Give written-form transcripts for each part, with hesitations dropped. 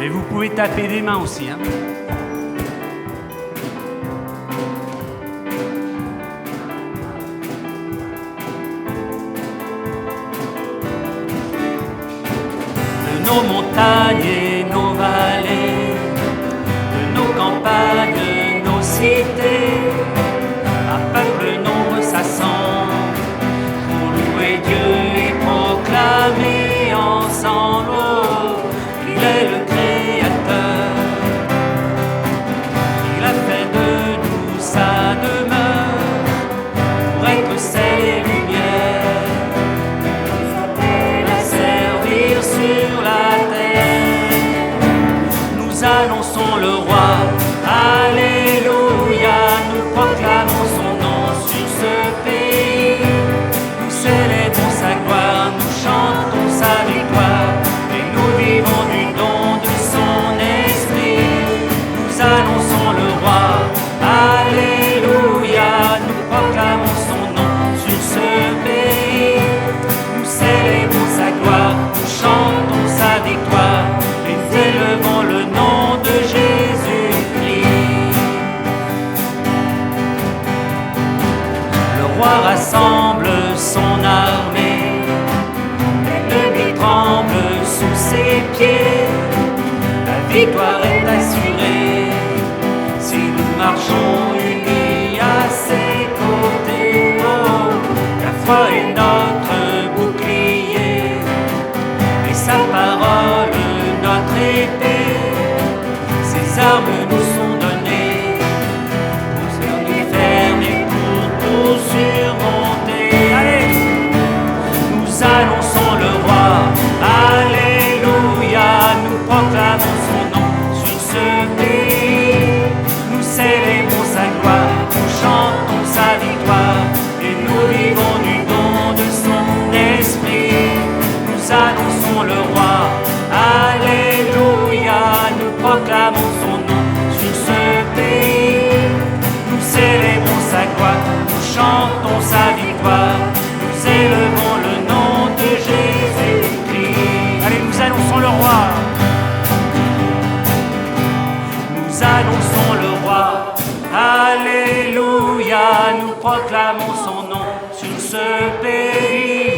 Et vous pouvez taper des mains aussi, hein. De nos montagnes et nos vallées, de nos campagnes, nos cités, un peuple nombreux s'assemble pour louer Dieu et proclamer ensemble qu'il est le Créateur. Il a fait de nous sa demeure pour être sel et lumière. Il s'appelle à servir sur la terre. Nous annonçons le roi, alléluia, nous proclamons son nom sur ce pays. Nous célébrons sa gloire, nous chantons sa victoire, et nous vivons du don de son esprit. Nous annonçons le roi, alléluia, nous proclamons son nom sur ce pays. Nous célébrons sa gloire, nous chantons sa victoire, et nous élevons le nom de Jésus-Christ. Le roi rassemble son armée, l'ennemi tremble sous ses pieds. La victoire est assurée si nous marchons unis à ses côtés. Oh, la foi est notre bouclier et sa parole notre épée. Ses armes nous sont données pour se tenir fermes et pour tout surmonter. Allez, nous annonçons le roi, alléluia, nous proclamons son nom sur ce pays. Nous célébrons sa gloire, nous chantons sa victoire, et nous vivons du don de son esprit. Nous annonçons le roi, alléluia, nous proclamons son nom sur ce pays. Nous célébrons sa gloire, nous chantons sa victoire, nous élevons le nom de Jésus-Christ. Allez, nous annonçons le roi. Nous annonçons le roi, alléluia, nous proclamons son nom sur ce pays.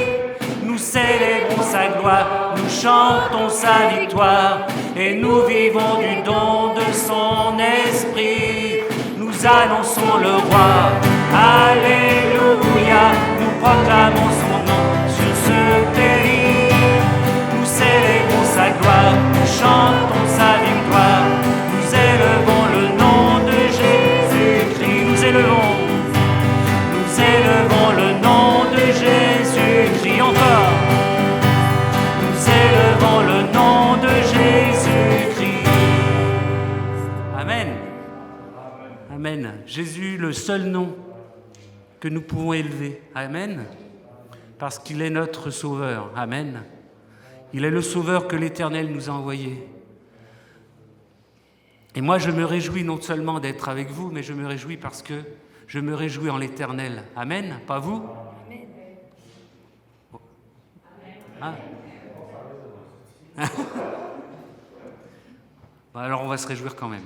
Nous célébrons sa gloire, nous chantons sa victoire, et nous vivons du don de son esprit. Nous annonçons le roi, alléluia, nous proclamons son nom sur ce pays. Nous célébrons sa gloire, nous chantons sa victoire, nous élevons le nom de Jésus-Christ. Nous élevons le nom de Jésus-Christ encore. Nous élevons le nom de Jésus-Christ. Amen. Amen. Jésus, le seul nom que nous pouvons élever. Amen. Parce qu'il est notre Sauveur. Amen. Il est le Sauveur que l'Éternel nous a envoyé. Et moi, je me réjouis non seulement d'être avec vous, mais je me réjouis parce que je me réjouis en l'Éternel. Amen. Pas vous? Ah. Bon, alors on va se réjouir quand même.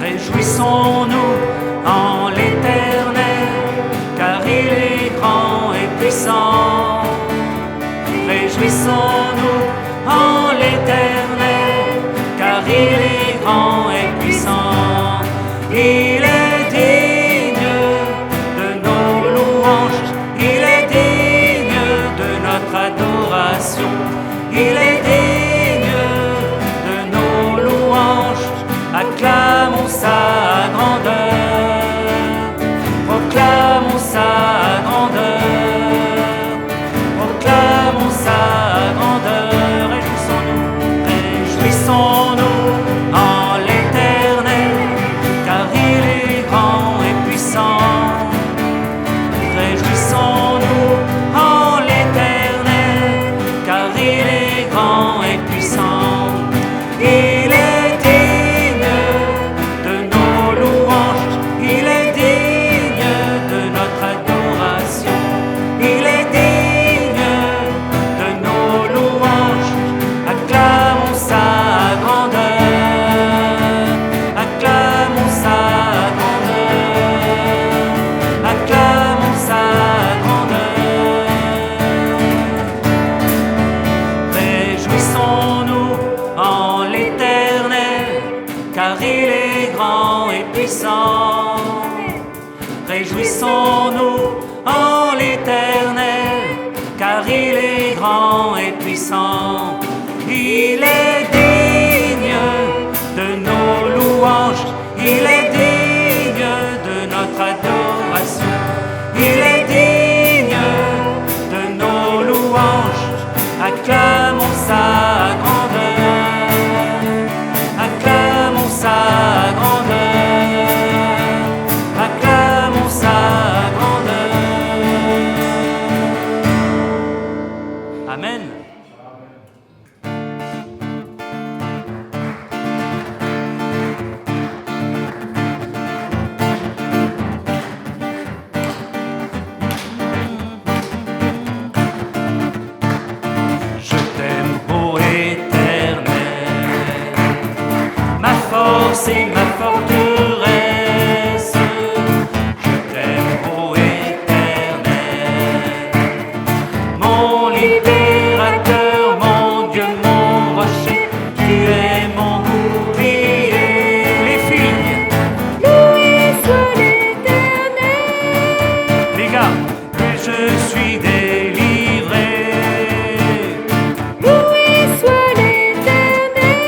Réjouissons-nous en l'Éternel, car il est grand et puissant. Réjouissons-nous en l'Éternel, car il est grand et puissant. Il est digne de nos louanges, il est digne de notre adoration. Il est digne de nos louanges, acclamons sa grandeur, proclamons sa grandeur, proclamons sa grandeur. Réjouissons-nous en l'Éternel, car il est grand et puissant. Réjouissons-nous en l'Éternel, car il est grand est grand et puissant. Il est digne de nos louanges. Il est digne de notre adoration. Il est digne de nos louanges. Acclamons sa grandeur. Acclamons sa grandeur. Acclamons sa grandeur. Amen. Je t'aime, ô Éternel, ma force et ma forteresse. Je t'aime, ô Éternel, mon libérateur, mon Dieu, mon rocher. Tu es mon bouclier. Les filles, Loué soit l'Éternel. les gars, que je suis délivré. Loué soit l'Éternel.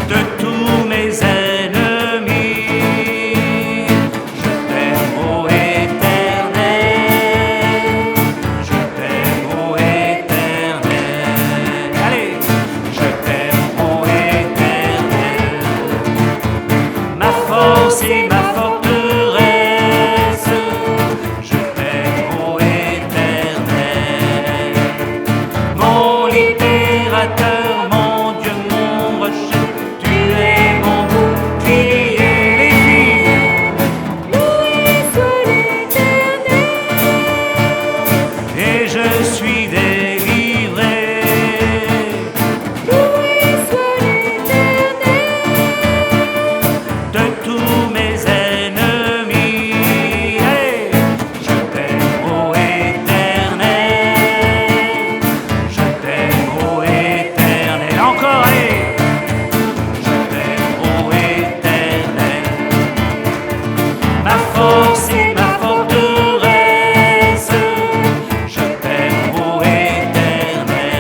De tous mes ennemis. Je t'aime, ô Éternel. Je t'aime, ô Éternel. Allez, je t'aime, ô Éternel. Ma force et ma forteresse. Je t'aime, ô Éternel. Mon libérateur, mon Dieu, mon rocher. Tu es mon bouclier. Les filles, Loué soit l'Éternel. et je suis délivré. Loué soit l'Éternel. De tous mes ennemis. Allez, je t'aime, ô Éternel. Je t'aime, ô Éternel. Encore, allez. Je t'aime, ô Éternel. Ma force et ma forteresse. Je t'aime, ô Éternel.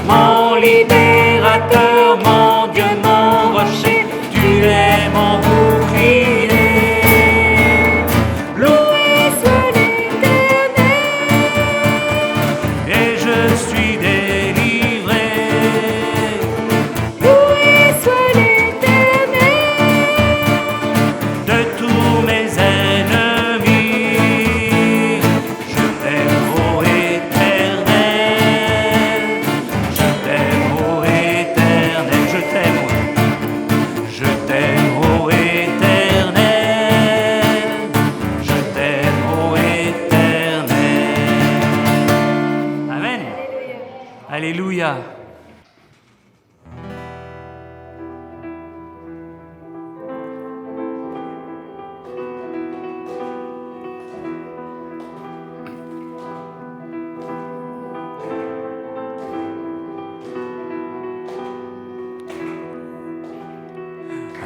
Mon libérateur, mon Dieu, mon rocher. Tu es mon bouclier. Loué soit l'Éternel. Et je suis délivré. Loué soit l'Éternel. De tous mes ennemis. Je t'aime, ô Éternel. Je t'aime, ô Éternel. Je t'aime, je t'aime, ô Éternel. Je t'aime, ô Éternel. Amen. Alléluia.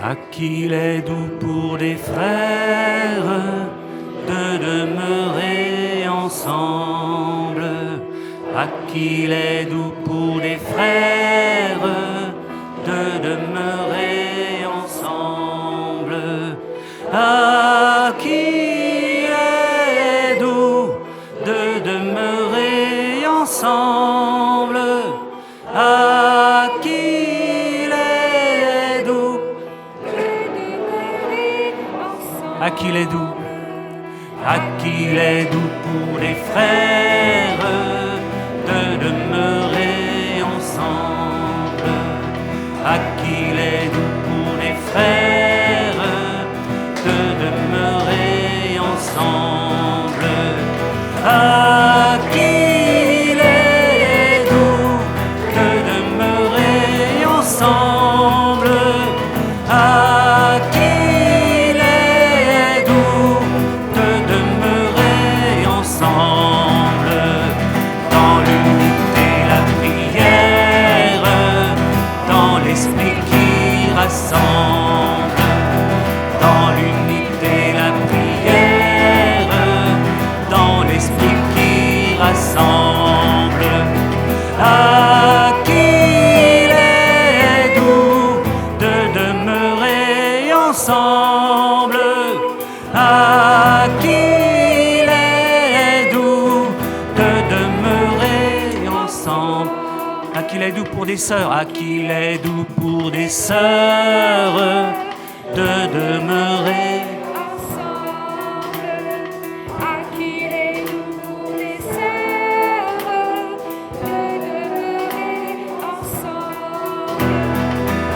À qui il est doux pour des frères de demeurer ensemble. À qui il est doux pour des frères de demeurer ensemble. À qui il est doux de demeurer ensemble. À qui il est doux. À qui il est doux, à qui il est doux pour les frères de demeurer ensemble. À qui il est doux pour les frères de demeurer ensemble. À qui il est doux de demeurer ensemble. À qui il est doux de demeurer ensemble dans l'unité, la prière, dans l'esprit qui rassemble, dans l'unité, la prière, dans l'esprit qui rassemble. Ah, qu'il est doux de demeurer ensemble. Ah, qu'il est doux de demeurer ensemble. Ah, qu'il est doux pour des sœurs. Ah, qu'il est doux pour des sœurs de demeurer.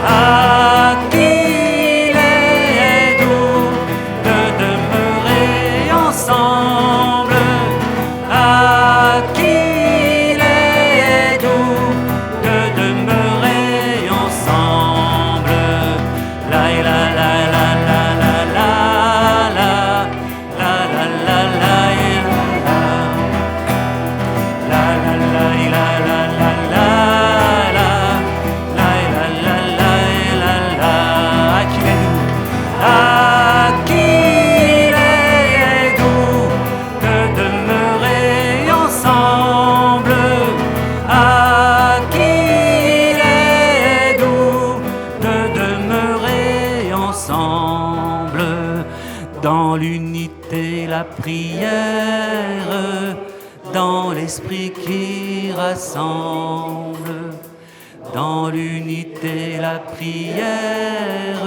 Ah, qu'il est doux de demeurer ensemble. Ah, qu'il est doux de demeurer ensemble. La la la la la la la la la la la la la la la la la. Ah, qu'il est doux de demeurer ensemble. Ah, qu'il est doux de demeurer ensemble. Dans l'unité, la prière, dans l'esprit qui rassemble. Dans l'unité, la prière,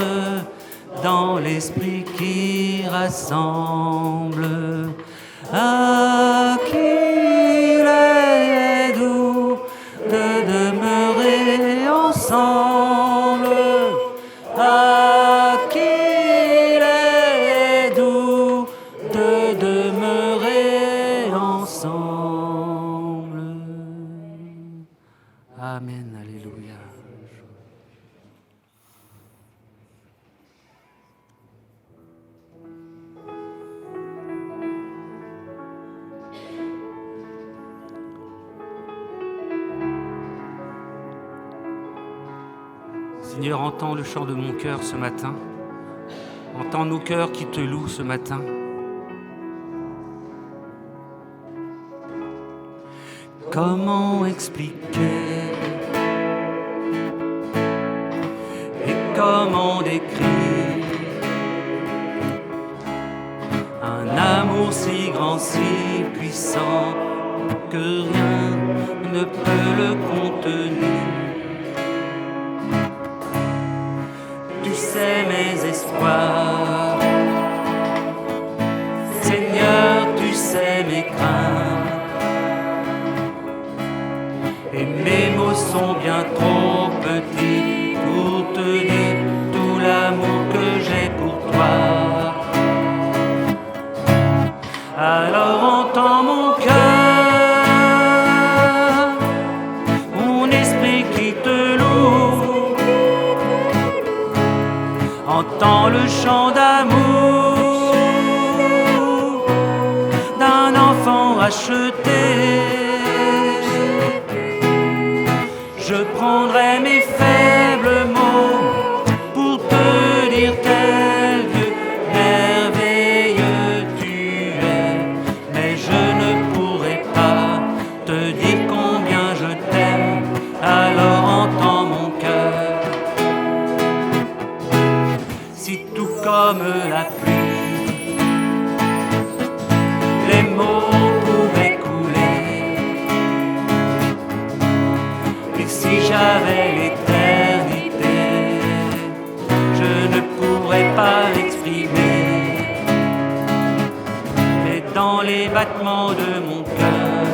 dans l'esprit qui rassemble. Ah, qu'il est doux de demeurer ensemble. Ah, qu'il est doux de demeurer ensemble. Amen, alléluia. Seigneur, entends le chant de mon cœur ce matin. Entends nos cœurs qui te louent ce matin. Comment expliquer et comment décrire un amour si grand, si puissant que rien ne peut le contenir. Tu sais mes espoirs, Seigneur, tu sais mes craintes. Et mes mots sont bien trop petits pour te dire tout l'amour que j'ai pour toi. Alors entends mon cœur, mon esprit qui te loue. Entends le chant d'amour d'un enfant racheté. Je prendrai mes faibles mots pour te dire quel Dieu merveilleux tu es. Mais je ne pourrai pas te dire combien je t'aime. Alors entends mon cœur. Si tout comme la pluie, les mots pouvaient couler. Si j'avais l'éternité, je ne pourrais pas l'exprimer. Mais dans les battements de mon cœur,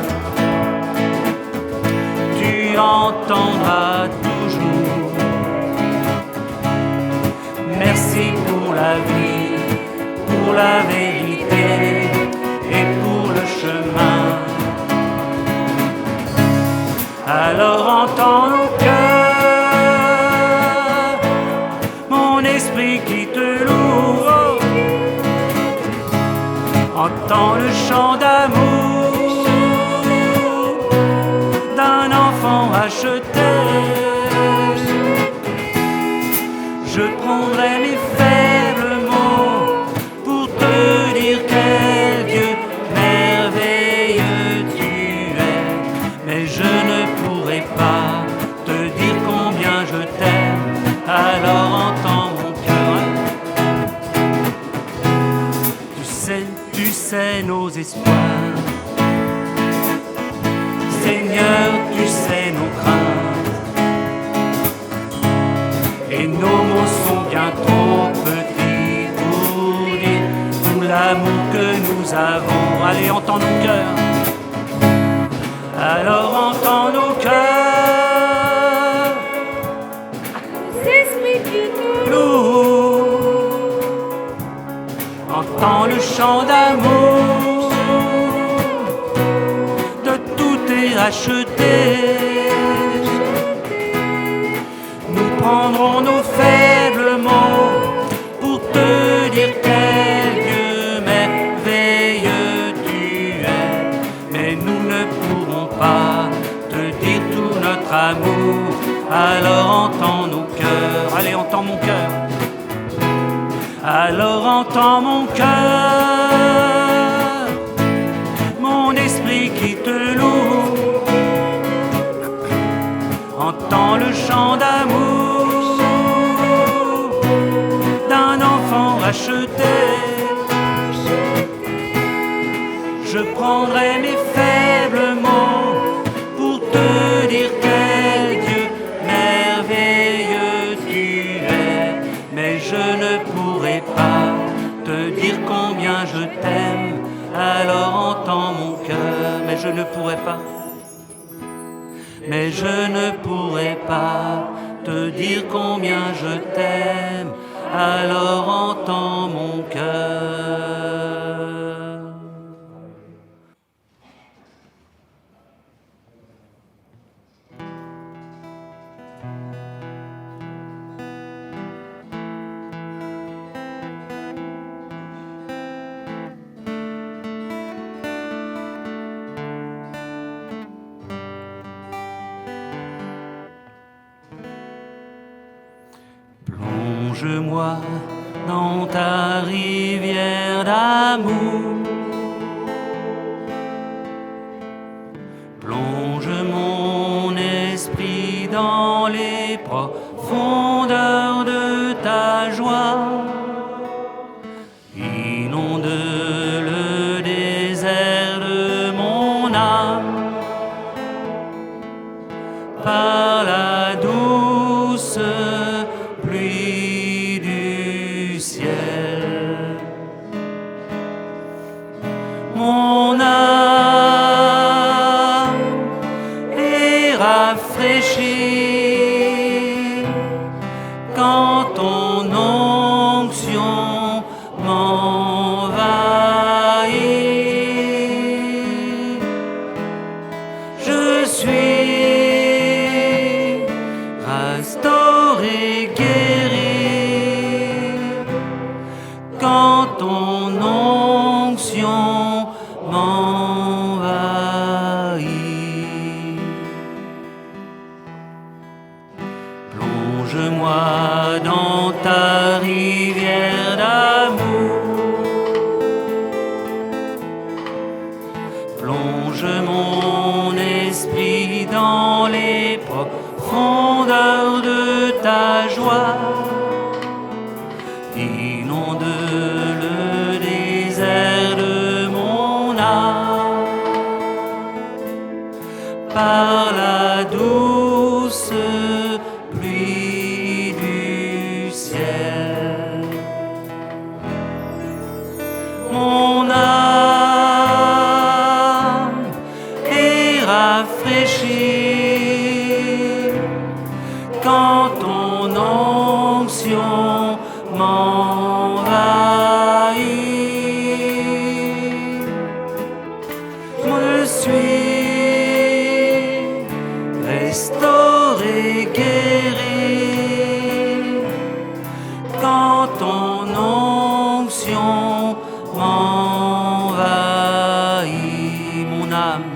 tu entendras toujours. Merci pour la vie, pour la vérité et pour le chemin. Alors entends mon cœur, mon esprit qui te loue. Entends le chant d'amour d'un enfant racheté. Je prendrai mes faibles mots pour te dire quel Dieu merveilleux tu avons. Allez, entends nos cœurs. Alors entends nos cœurs. esprits qui te Louent. Entends le chant d'amour. De tout est racheté. Nous prendrons nos faibles mots pour te dire quel Dieu merveilleux tu es. Mais nous ne pourrons pas te dire tout notre amour. Alors entends nos cœurs. Allez, entends mon cœur. Alors entends mon cœur, mon esprit qui te loue. Entends le chant d'amour d'un enfant racheté. Je prendrai mes faibles mots pour te dire quel Dieu merveilleux tu es. Mais je ne pourrai pas te dire combien je t'aime. Alors entends mon cœur, mais je ne pourrai pas. Mais je ne pourrai pas te dire combien je t'aime, alors entends mon cœur. Plonge-moi dans ta rivière d'amour. Plonge mon esprit dans les profondeurs de ta joie. Inonde le désert de mon âme par la douce pluie du ciel. Mon âme est rafraîchie quand ton onction m'envahit. Je suis restauré, guéri quand ton onction m'envahit. Plonge-moi dans ta rivière d'amour. Plonge mon esprit dans les profondeurs de ta joie. Inonde le désert de mon âme par la douce pluie du ciel. Mon âme est rafraîchie quand ton onction m'envahit. Je suis restauré, guéri quand ton onction m'envahit. Mon âme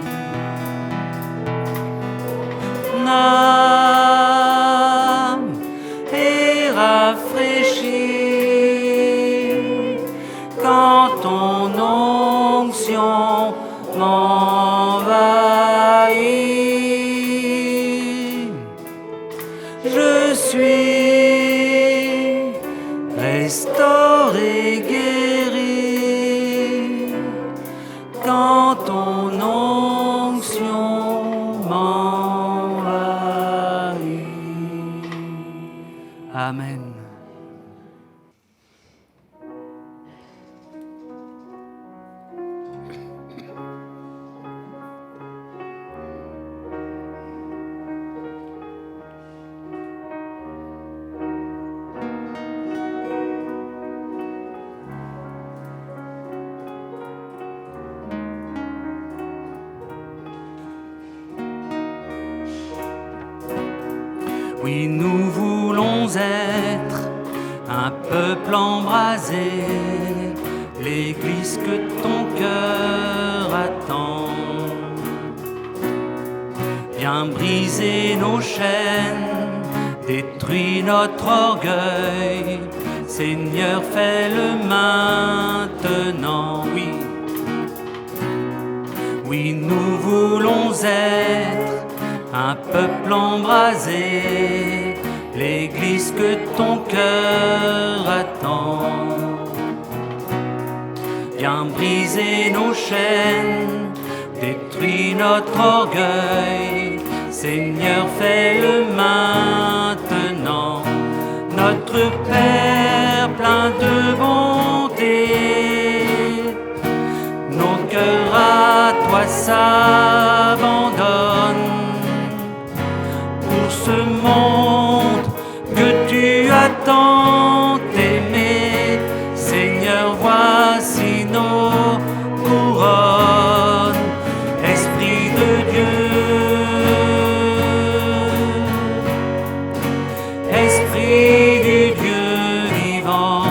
est rafraîchie quand ton onction m'envahit. Je suis restauré, guéri quand ton onction m'envahit. Amen. Oui, nous voulons être un peuple embrasé, l'Église que ton cœur attend. Viens briser nos chaînes, détruis notre orgueil. Seigneur, fais-le maintenant, oui. Oui, nous voulons être un peuple embrasé, l'Église que ton cœur attend. Viens briser nos chaînes, détruis notre orgueil. Seigneur, fais-le maintenant. Notre Père plein de bonté, nos cœurs à toi s'abandonnent. Pour ce monde que tu as tant aimé, Seigneur, voici nos couronnes. Esprit de Dieu, Esprit du Dieu vivant,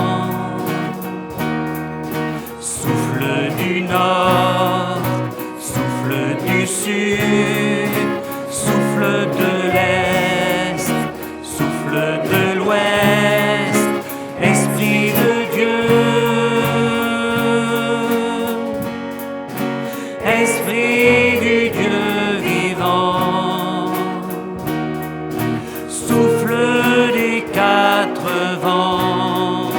souffle du nord, souffle du sud, souffle de l'est, souffle de l'ouest, Esprit de Dieu, Esprit du Dieu vivant, souffle des quatre vents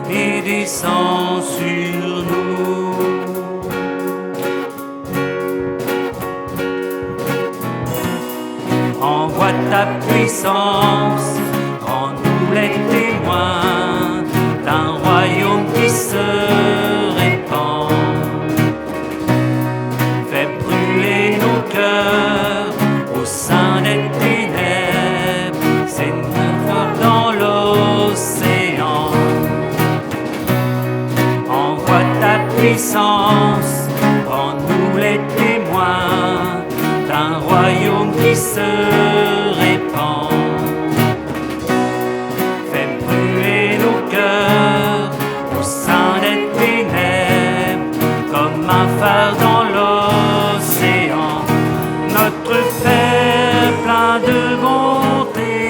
et descend sur nous. Envoie ta puissance, rends-nous les témoins d'un royaume qui se répand. Fais brûler nos cœurs au sein des ténèbres, Seigneur, dans l'océan. Envoie ta puissance, rends-nous les témoins d'un royaume qui se répand. Fais brûler nos cœurs au sein des ténèbres, comme un phare dans l'océan. Notre Père plein de bonté,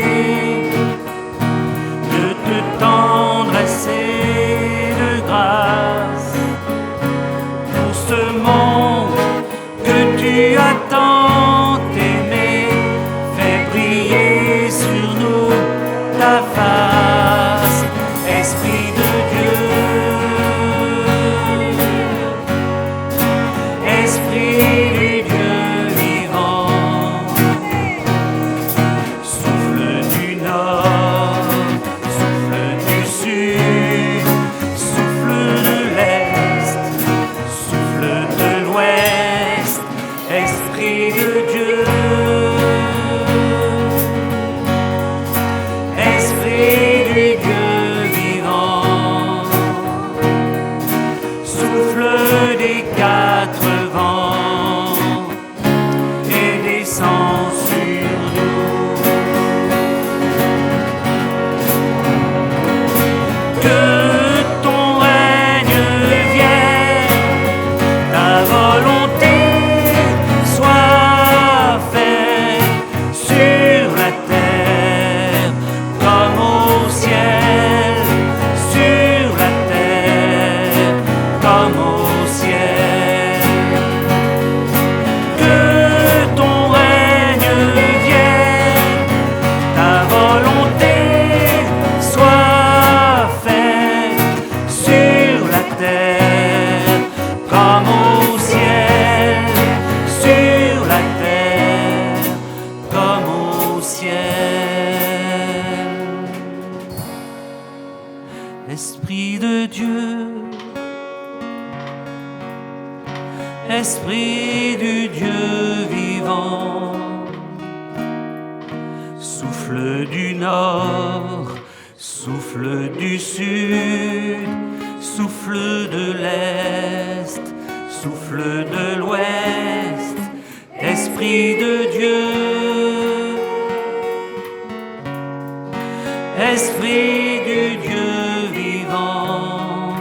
de tendresse et de grâce, pour ce monde que tu as tant aimé, fais briller sur nous ta face, Esprit de Dieu, Esprit du Dieu vivant, souffle du nord, souffle du sud, souffle de l'est, souffle de l'ouest, Esprit de Dieu, Esprit du Dieu vivant, souffle des quatre vents et descend sur nous. Que ton règne vienne, ta volonté soit faite sur la terre comme au ciel, sur la terre comme au ciel. Que ton règne vienne, ta volonté soit faite sur la terre comme au ciel, sur la terre comme au ciel. Esprit de Dieu, Esprit du Dieu vivant, souffle du nord, souffle du sud, souffle de l'est, souffle de l'ouest, Esprit de Dieu, Esprit du Dieu vivant,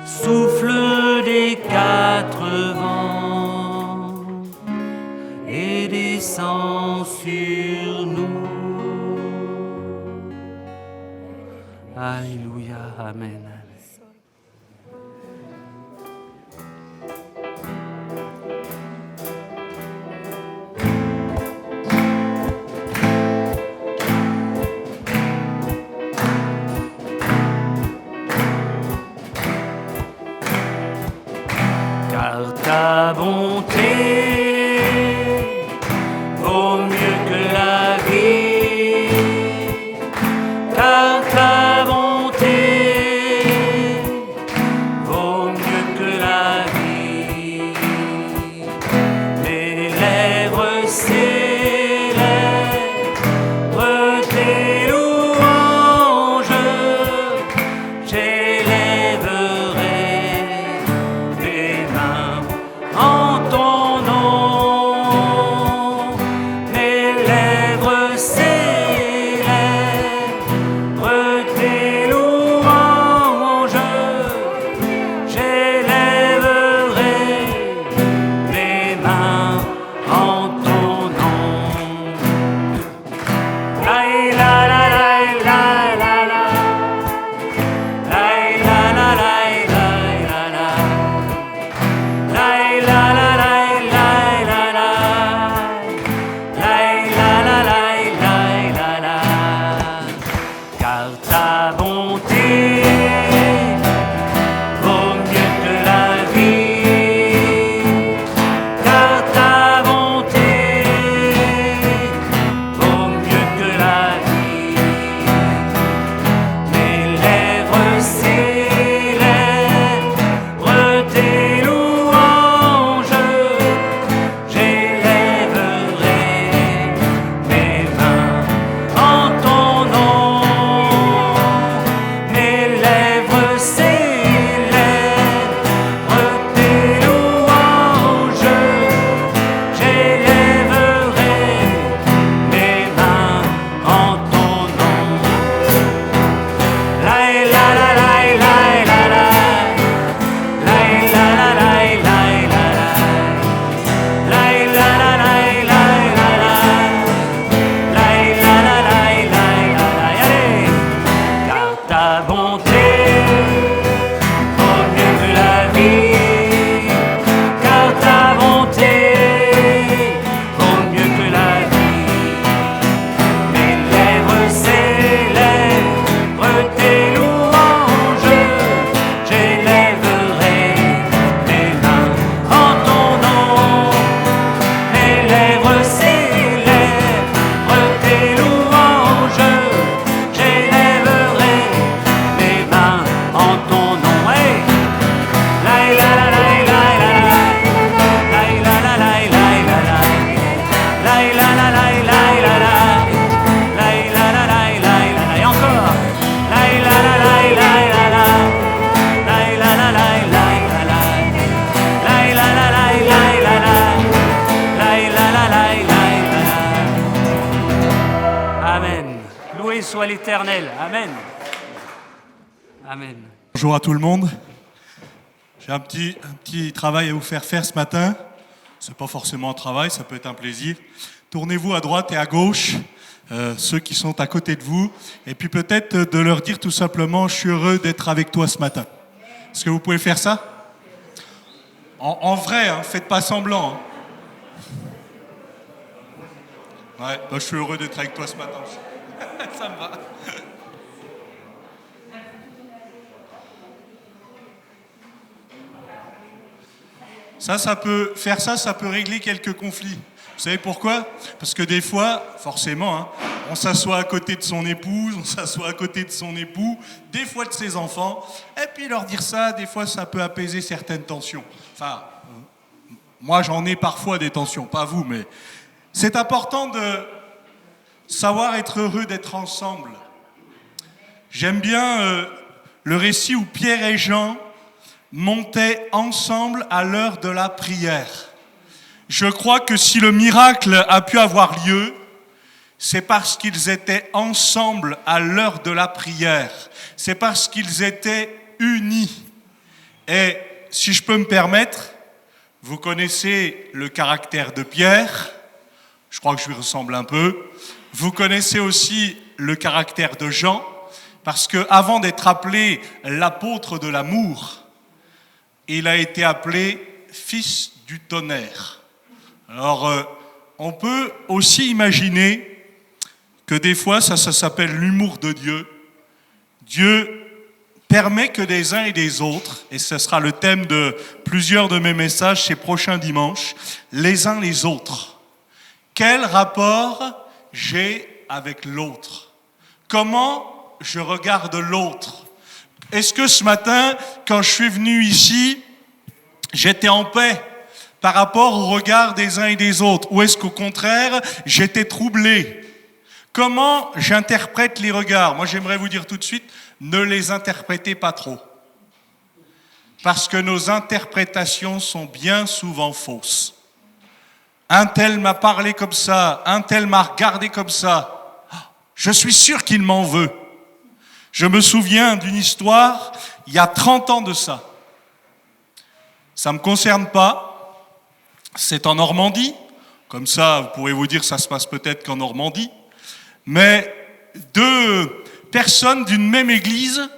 souffle des quatre vents et descend sur nous. Alléluia, amen. Car ta bonté vaut mieux que la vie, car ta bonté vaut mieux que la vie. Mes lèvres célèbrent tes louanges, j'élèverai mes mains en ton nom. Mes lèvres célèbrent tes louanges, j'élèverai mes mains en ton nom. La la la la la la la, la la la la la la, la la la la la la, la la la la la la. Car ta bonté vaut mieux que la vie, car ta bonté vaut mieux que la vie. Mes lèvres célèbrent tes louanges, j'élèverai mes mains en ton nom. Mes lèvres célèbrent tes louanges, j'élèverai mes mains en ton nom. La la la la la la la, la la la la la la la, la la la la la la la, la la la la la la. Allez, car ta bonté vaut mieux que la vie, car ta bonté vaut mieux que la vie. Mes lèvres célèbrent tes louanges, j'élèverai mes mains en ton nom. Mes lèvres célèbrent tes louanges, j'élèverai mes mains en ton nom. Hey! La la la la la la la, la la la la la la la, la la la la la la la, la la la la la la. Et encore. La la la la la la la, la la la la la la la, la la la la la la la, la la la la la la. Amen. Loué soit l'Éternel. Amen. Amen. Bonjour à tout le monde. J'ai un petit travail à vous faire ce matin. C'est pas forcément un travail, ça peut être un plaisir. Tournez-vous à droite et à gauche, ceux qui sont à côté de vous, et puis peut-être de leur dire tout simplement « Je suis heureux d'être avec toi ce matin ». Est-ce que vous pouvez faire ça ? En vrai, hein, faites pas semblant. Hein. Ouais, bah, je suis heureux d'être avec toi ce matin. Ça me va. Ça peut régler quelques conflits. Vous savez pourquoi ? Parce que des fois, forcément, hein, on s'assoit à côté de son épouse, on s'assoit à côté de son époux, des fois de ses enfants, et puis leur dire ça, des fois, ça peut apaiser certaines tensions. Enfin, moi, j'en ai parfois des tensions, pas vous, mais c'est important de savoir être heureux d'être ensemble. J'aime bien le récit où Pierre et Jean montaient ensemble à l'heure de la prière. Je crois que si le miracle a pu avoir lieu, c'est parce qu'ils étaient ensemble à l'heure de la prière. C'est parce qu'ils étaient unis. Et si je peux me permettre, vous connaissez le caractère de Pierre, je crois que je lui ressemble un peu. Vous connaissez aussi le caractère de Jean, parce qu'avant d'être appelé l'apôtre de l'amour, il a été appelé fils du tonnerre. Alors, on peut aussi imaginer que des fois, ça s'appelle l'humour de Dieu. Dieu permet que des uns et des autres, et ce sera le thème de plusieurs de mes messages ces prochains dimanches, les uns les autres. Quel rapport j'ai avec l'autre? Comment je regarde l'autre? Est-ce que ce matin, quand je suis venu ici, j'étais en paix par rapport au regard des uns et des autres? Ou est-ce qu'au contraire, j'étais troublé? Comment j'interprète les regards? Moi, j'aimerais vous dire tout de suite, ne les interprétez pas trop. Parce que nos interprétations sont bien souvent fausses. Un tel m'a parlé comme ça, un tel m'a regardé comme ça. Je suis sûr qu'il m'en veut. Je me souviens d'une histoire, il y a 30 ans de ça. Ça ne me concerne pas. C'est en Normandie. Comme ça, vous pourrez vous dire, ça se passe peut-être qu'en Normandie. Mais deux personnes d'une même église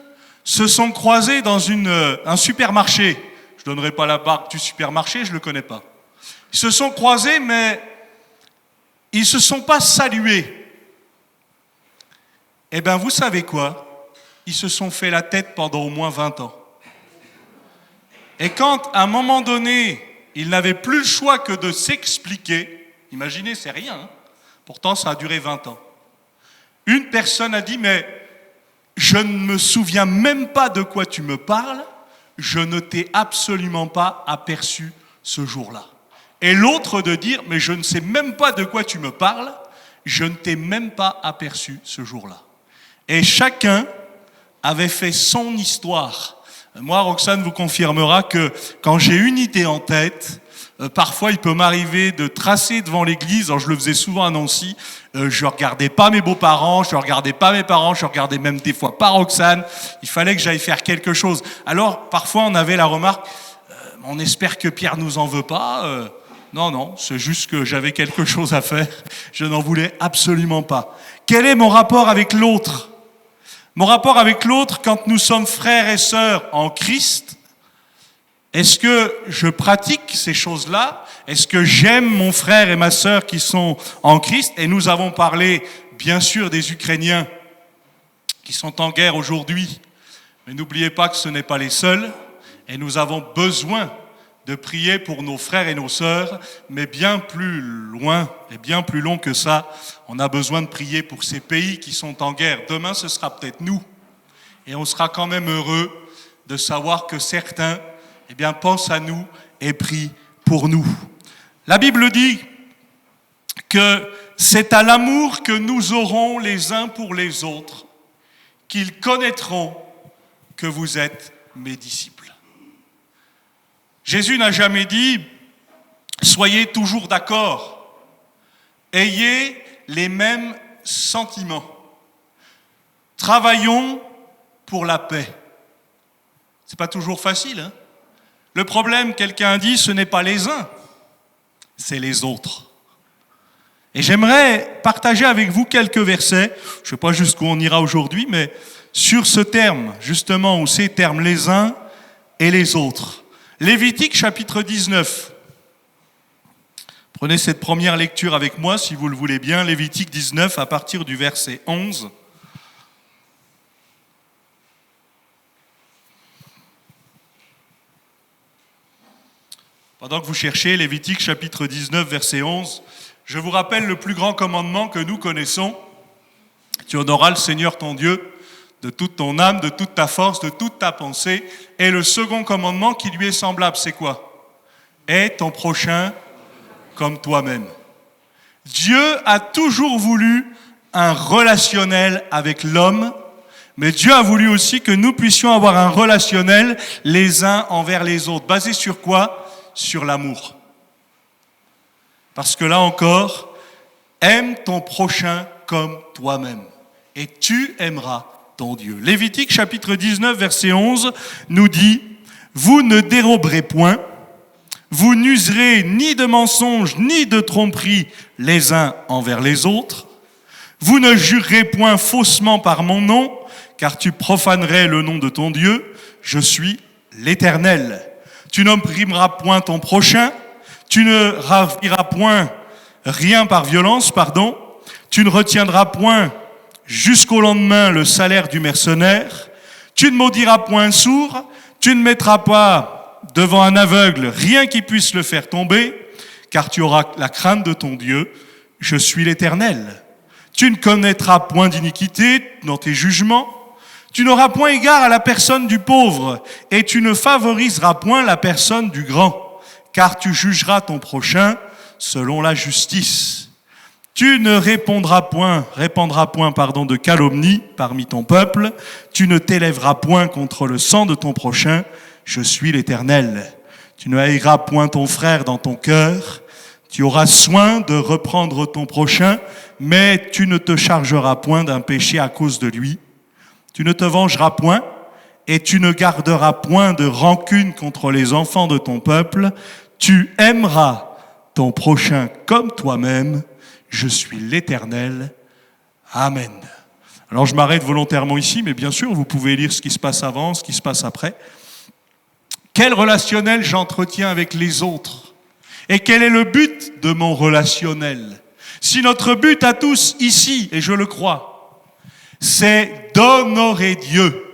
se sont croisées dans un supermarché. Je ne donnerai pas la marque du supermarché, je ne le connais pas. Ils se sont croisés, mais ils ne se sont pas salués. Eh bien, vous savez quoi? Ils se sont fait la tête pendant au moins 20 ans. Et quand, à un moment donné, ils n'avaient plus le choix que de s'expliquer, imaginez, c'est rien, hein, pourtant ça a duré 20 ans. Une personne a dit, mais je ne me souviens même pas de quoi tu me parles, je ne t'ai absolument pas aperçu ce jour-là. Et l'autre de dire, mais je ne sais même pas de quoi tu me parles, je ne t'ai même pas aperçu ce jour-là. Et chacun avait fait son histoire. Moi, Roxane vous confirmera que quand j'ai une idée en tête, parfois il peut m'arriver de tracer devant l'église, alors je le faisais souvent à Nancy, je regardais pas mes beaux-parents, je regardais pas mes parents, je regardais même des fois pas Roxane, il fallait que j'aille faire quelque chose. Alors parfois on avait la remarque, on espère que Pierre nous en veut pas, non, c'est juste que j'avais quelque chose à faire, je n'en voulais absolument pas. Quel est mon rapport avec l'autre ? Mon rapport avec l'autre quand nous sommes frères et sœurs en Christ, est-ce que je pratique ces choses-là? Est-ce que j'aime mon frère et ma sœur qui sont en Christ? Et nous avons parlé, bien sûr, des Ukrainiens qui sont en guerre aujourd'hui. Mais n'oubliez pas que ce n'est pas les seuls. Et nous avons besoin de prier pour nos frères et nos sœurs. Mais bien plus loin et bien plus long que ça, on a besoin de prier pour ces pays qui sont en guerre. Demain, ce sera peut-être nous. Et on sera quand même heureux de savoir que certains pense à nous et prie pour nous. La Bible dit que c'est à l'amour que nous aurons les uns pour les autres qu'ils connaîtront que vous êtes mes disciples. Jésus n'a jamais dit « Soyez toujours d'accord, ayez les mêmes sentiments, travaillons pour la paix ». C'est pas toujours facile, hein? Le problème, quelqu'un a dit, ce n'est pas les uns, c'est les autres. Et j'aimerais partager avec vous quelques versets, je ne sais pas jusqu'où on ira aujourd'hui, mais sur ce terme, justement, ou ces termes, les uns et les autres. Lévitique chapitre 19. Prenez cette première lecture avec moi, si vous le voulez bien, Lévitique 19, à partir du verset 11. Pendant que vous cherchez Lévitique chapitre 19, verset 11, je vous rappelle le plus grand commandement que nous connaissons. Tu honoreras le Seigneur ton Dieu de toute ton âme, de toute ta force, de toute ta pensée. Et le second commandement qui lui est semblable, c'est quoi? Aie ton prochain comme toi-même. Dieu a toujours voulu un relationnel avec l'homme, mais Dieu a voulu aussi que nous puissions avoir un relationnel les uns envers les autres. Basé sur quoi? Sur l'amour. Parce que là encore, Aime ton prochain comme toi-même, et tu aimeras ton Dieu. Lévitique chapitre 19, verset 11 nous dit « Vous ne déroberez point, vous n'userez ni de mensonges ni de tromperies les uns envers les autres. Vous ne jurerez point faussement par mon nom, car tu profanerais le nom de ton Dieu. Je suis l'Éternel. Tu n'opprimeras point ton prochain, tu ne raviras point rien par violence, tu ne retiendras point jusqu'au lendemain le salaire du mercenaire, tu ne maudiras point un sourd, tu ne mettras pas devant un aveugle rien qui puisse le faire tomber, car tu auras la crainte de ton Dieu. Je suis l'Éternel. Tu ne commettras point d'iniquité dans tes jugements, tu n'auras point égard à la personne du pauvre, et tu ne favoriseras point la personne du grand, car tu jugeras ton prochain selon la justice. Tu ne répandras point de calomnie parmi ton peuple, tu ne t'élèveras point contre le sang de ton prochain, je suis l'Éternel. Tu ne haïras point ton frère dans ton cœur, tu auras soin de reprendre ton prochain, mais tu ne te chargeras point d'un péché à cause de lui. Tu ne te vengeras point, et tu ne garderas point de rancune contre les enfants de ton peuple. Tu aimeras ton prochain comme toi-même. Je suis l'Éternel. Amen. Alors je m'arrête volontairement ici, mais bien sûr, vous pouvez lire ce qui se passe avant, ce qui se passe après. Quel relationnel j'entretiens avec les autres? Et quel est le but de mon relationnel? Si notre but à tous ici, et je le crois, c'est d'honorer Dieu,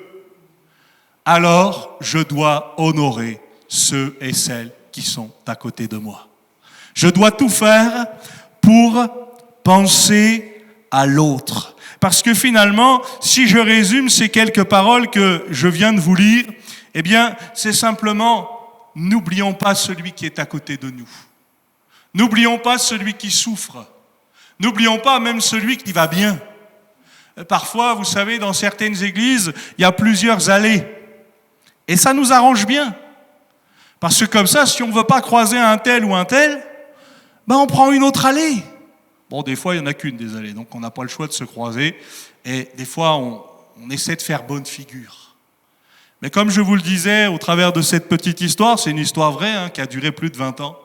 alors je dois honorer ceux et celles qui sont à côté de moi. Je dois tout faire pour penser à l'autre. Parce que finalement, si je résume ces quelques paroles que je viens de vous lire, eh bien, c'est simplement, n'oublions pas celui qui est à côté de nous. N'oublions pas celui qui souffre. N'oublions pas même celui qui va bien. Parfois, vous savez, dans certaines églises, il y a plusieurs allées. Et ça nous arrange bien. Parce que comme ça, si on ne veut pas croiser un tel ou un tel, ben on prend une autre allée. Bon, des fois, il n'y en a qu'une des allées, donc on n'a pas le choix de se croiser. Et des fois, on essaie de faire bonne figure. Mais comme je vous le disais, au travers de cette petite histoire, c'est une histoire vraie, qui a duré plus de 20 ans,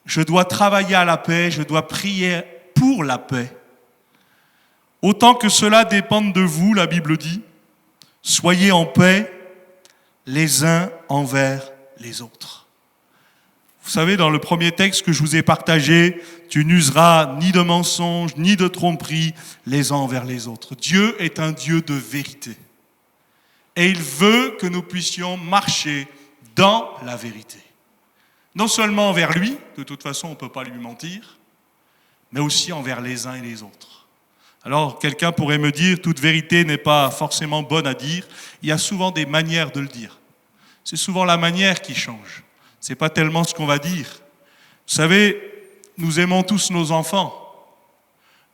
je dois travailler à la paix, je dois prier pour la paix. Autant que cela dépende de vous, la Bible dit, soyez en paix les uns envers les autres. Vous savez, dans le premier texte que je vous ai partagé, tu n'useras ni de mensonges, ni de tromperies les uns envers les autres. Dieu est un Dieu de vérité. Et il veut que nous puissions marcher dans la vérité. Non seulement envers lui, de toute façon on ne peut pas lui mentir, mais aussi envers les uns et les autres. Alors quelqu'un pourrait me dire, toute vérité n'est pas forcément bonne à dire, il y a souvent des manières de le dire. C'est souvent la manière qui change. Ce n'est pas tellement ce qu'on va dire. Vous savez, nous aimons tous nos enfants,